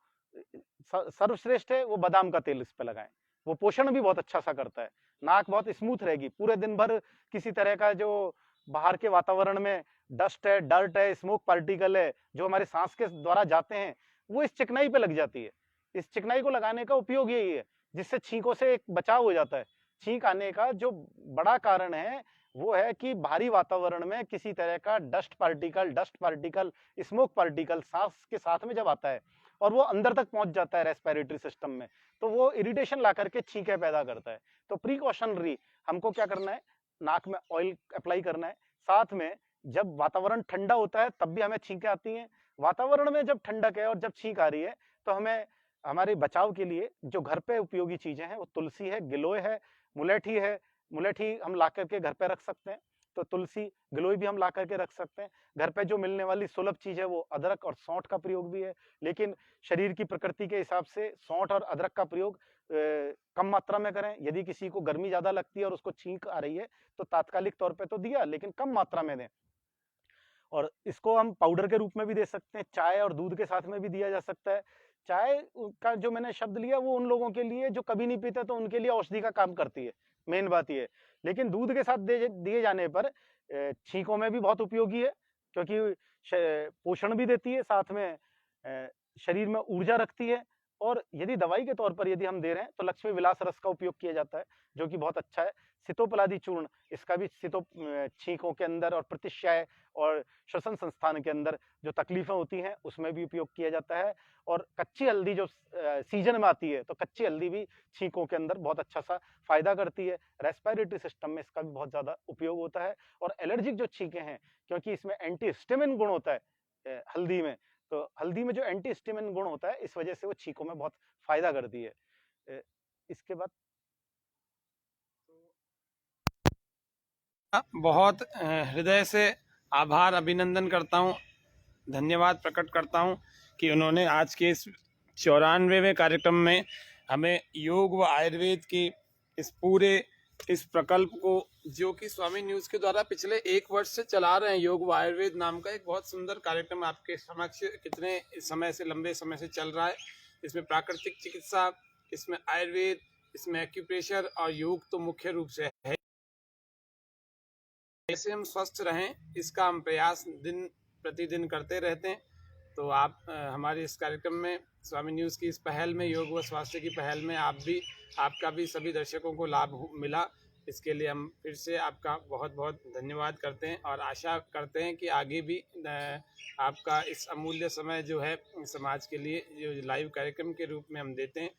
सर्वश्रेष्ठ है वो बादाम का तेल इस पे लगाएं, वो पोषण भी बहुत अच्छा सा करता है। नाक बहुत स्मूथ रहेगी पूरे दिन भर। किसी तरह का जो बाहर के वातावरण में डस्ट है, डर्ट है, स्मोक पार्टिकल है, जो हमारे सांस के द्वारा जाते हैं, वो इस चिकनाई पे लग जाती है। इस चिकनाई को लगाने का उपयोग यही है, जिससे छींकों से एक बचाव हो जाता है। छींक आने का जो बड़ा कारण है वो है कि बाहरी वातावरण में किसी तरह का डस्ट पार्टिकल, स्मोक पार्टिकल सांस के साथ में जब आता है और वो अंदर तक पहुंच जाता है रेस्पिरेटरी सिस्टम में, तो वो इरिटेशन ला करके छींकें पैदा करता है। तो प्रिकॉशनरी हमको क्या करना है, नाक में ऑयल अप्लाई करना है। साथ में जब वातावरण ठंडा होता है तब भी हमें छींकें आती हैं। वातावरण में जब ठंडक है और जब छींक आ रही है तो हमें हमारे बचाव के लिए जो घर पे उपयोगी चीजें हैं वो तुलसी है, गिलोय है, मुलेठी है। मुलेठी हम ला करके घर पे रख सकते हैं, तो तुलसी गिलोय भी हम ला करके रख सकते हैं। घर पे जो मिलने वाली सुलभ चीज है वो अदरक और सौंठ का प्रयोग भी है, लेकिन शरीर की प्रकृति के हिसाब से सौंठ और अदरक का प्रयोग कम मात्रा में करें। यदि किसी को गर्मी ज्यादा लगती है और उसको छींक आ रही है तो तात्कालिक तौर पे तो दिया, लेकिन कम मात्रा में दें। और इसको हम पाउडर के रूप में भी दे सकते हैं, चाय और दूध के साथ में भी दिया जा सकता है। चाय का जो मैंने शब्द लिया वो उन लोगों के लिए जो कभी नहीं पीते, तो उनके लिए औषधि का काम करती है, मेन बात ये है। लेकिन दूध के साथ दिए जाने पर छींकों में भी बहुत उपयोगी है, क्योंकि पोषण भी देती है, साथ में शरीर में ऊर्जा रखती है। और यदि दवाई के तौर पर यदि हम दे रहे हैं तो लक्ष्मी विलास रस का उपयोग किया जाता है, जो कि बहुत अच्छा है। सितोपलादी चूर्ण, इसका भी छींकों के अंदर और प्रतिश्याय और श्वसन संस्थान के अंदर जो तकलीफें होती हैं उसमें भी उपयोग किया जाता है। और कच्ची हल्दी जो सीजन में आती है, तो कच्ची हल्दी भी छींकों के अंदर बहुत अच्छा सा फायदा करती है। रेस्पिरेटरी सिस्टम में इसका भी बहुत ज्यादा उपयोग होता है। और एलर्जिक जो छींकें हैं, क्योंकि इसमें एंटी हिस्टामिन गुण होता है हल्दी में, तो हल्दी में जो एंटी हिस्टामिन गुण होता है इस वजह से वो छींकों में बहुत फायदा करती है। इसके बाद बहुत हृदय से आभार अभिनंदन करता हूँ, धन्यवाद प्रकट करता हूँ कि उन्होंने आज के इस 94वें कार्यक्रम में हमें योग व आयुर्वेद की इस प्रकल्प को, जो कि स्वामी न्यूज़ के द्वारा पिछले 1 वर्ष से चला रहे हैं, योग व आयुर्वेद नाम का एक बहुत सुंदर कार्यक्रम आपके समक्ष कितने समय से, लंबे समय से चल रहा है। इसमें प्राकृतिक चिकित्सा, इसमें आयुर्वेद, इसमें एक्यूप्रेशर और योग तो मुख्य रूप से है। कैसे हम स्वस्थ रहें, इसका हम प्रयास दिन प्रतिदिन करते रहते हैं। तो आप हमारे इस कार्यक्रम में, स्वामी न्यूज़ की इस पहल में, योग व स्वास्थ्य की पहल में आपका भी सभी दर्शकों को लाभ मिला, इसके लिए हम फिर से आपका बहुत बहुत धन्यवाद करते हैं। और आशा करते हैं कि आगे भी आपका इस अमूल्य समय जो है समाज के लिए, जो लाइव कार्यक्रम के रूप में हम देते हैं,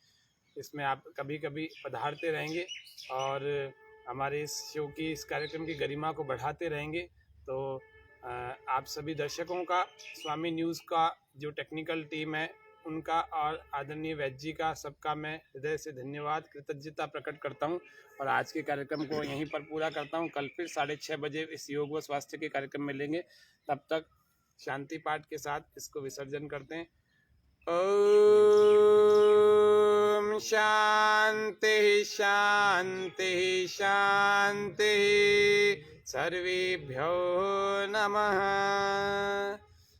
इसमें आप कभी कभी पधारते रहेंगे और हमारे इस शो की, इस कार्यक्रम की गरिमा को बढ़ाते रहेंगे। तो आप सभी दर्शकों का, स्वामी न्यूज़ का जो टेक्निकल टीम है उनका, और आदरणीय वैद्य जी का, सबका मैं हृदय से धन्यवाद, कृतज्ञता प्रकट करता हूं। और आज के कार्यक्रम को यहीं पर पूरा करता हूं। कल फिर 6:30 बजे इस योग व स्वास्थ्य के कार्यक्रम में लेंगे। तब तक शांति पाठ के साथ इसको विसर्जन करते हैं। ओम शांति शांति शांति, सर्वेभ्यो नमः।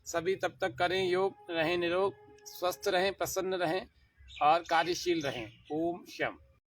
सभी तब तक करें योग, रहें निरोग, स्वस्थ रहें, प्रसन्न रहें और कार्यशील रहें। ओम शम।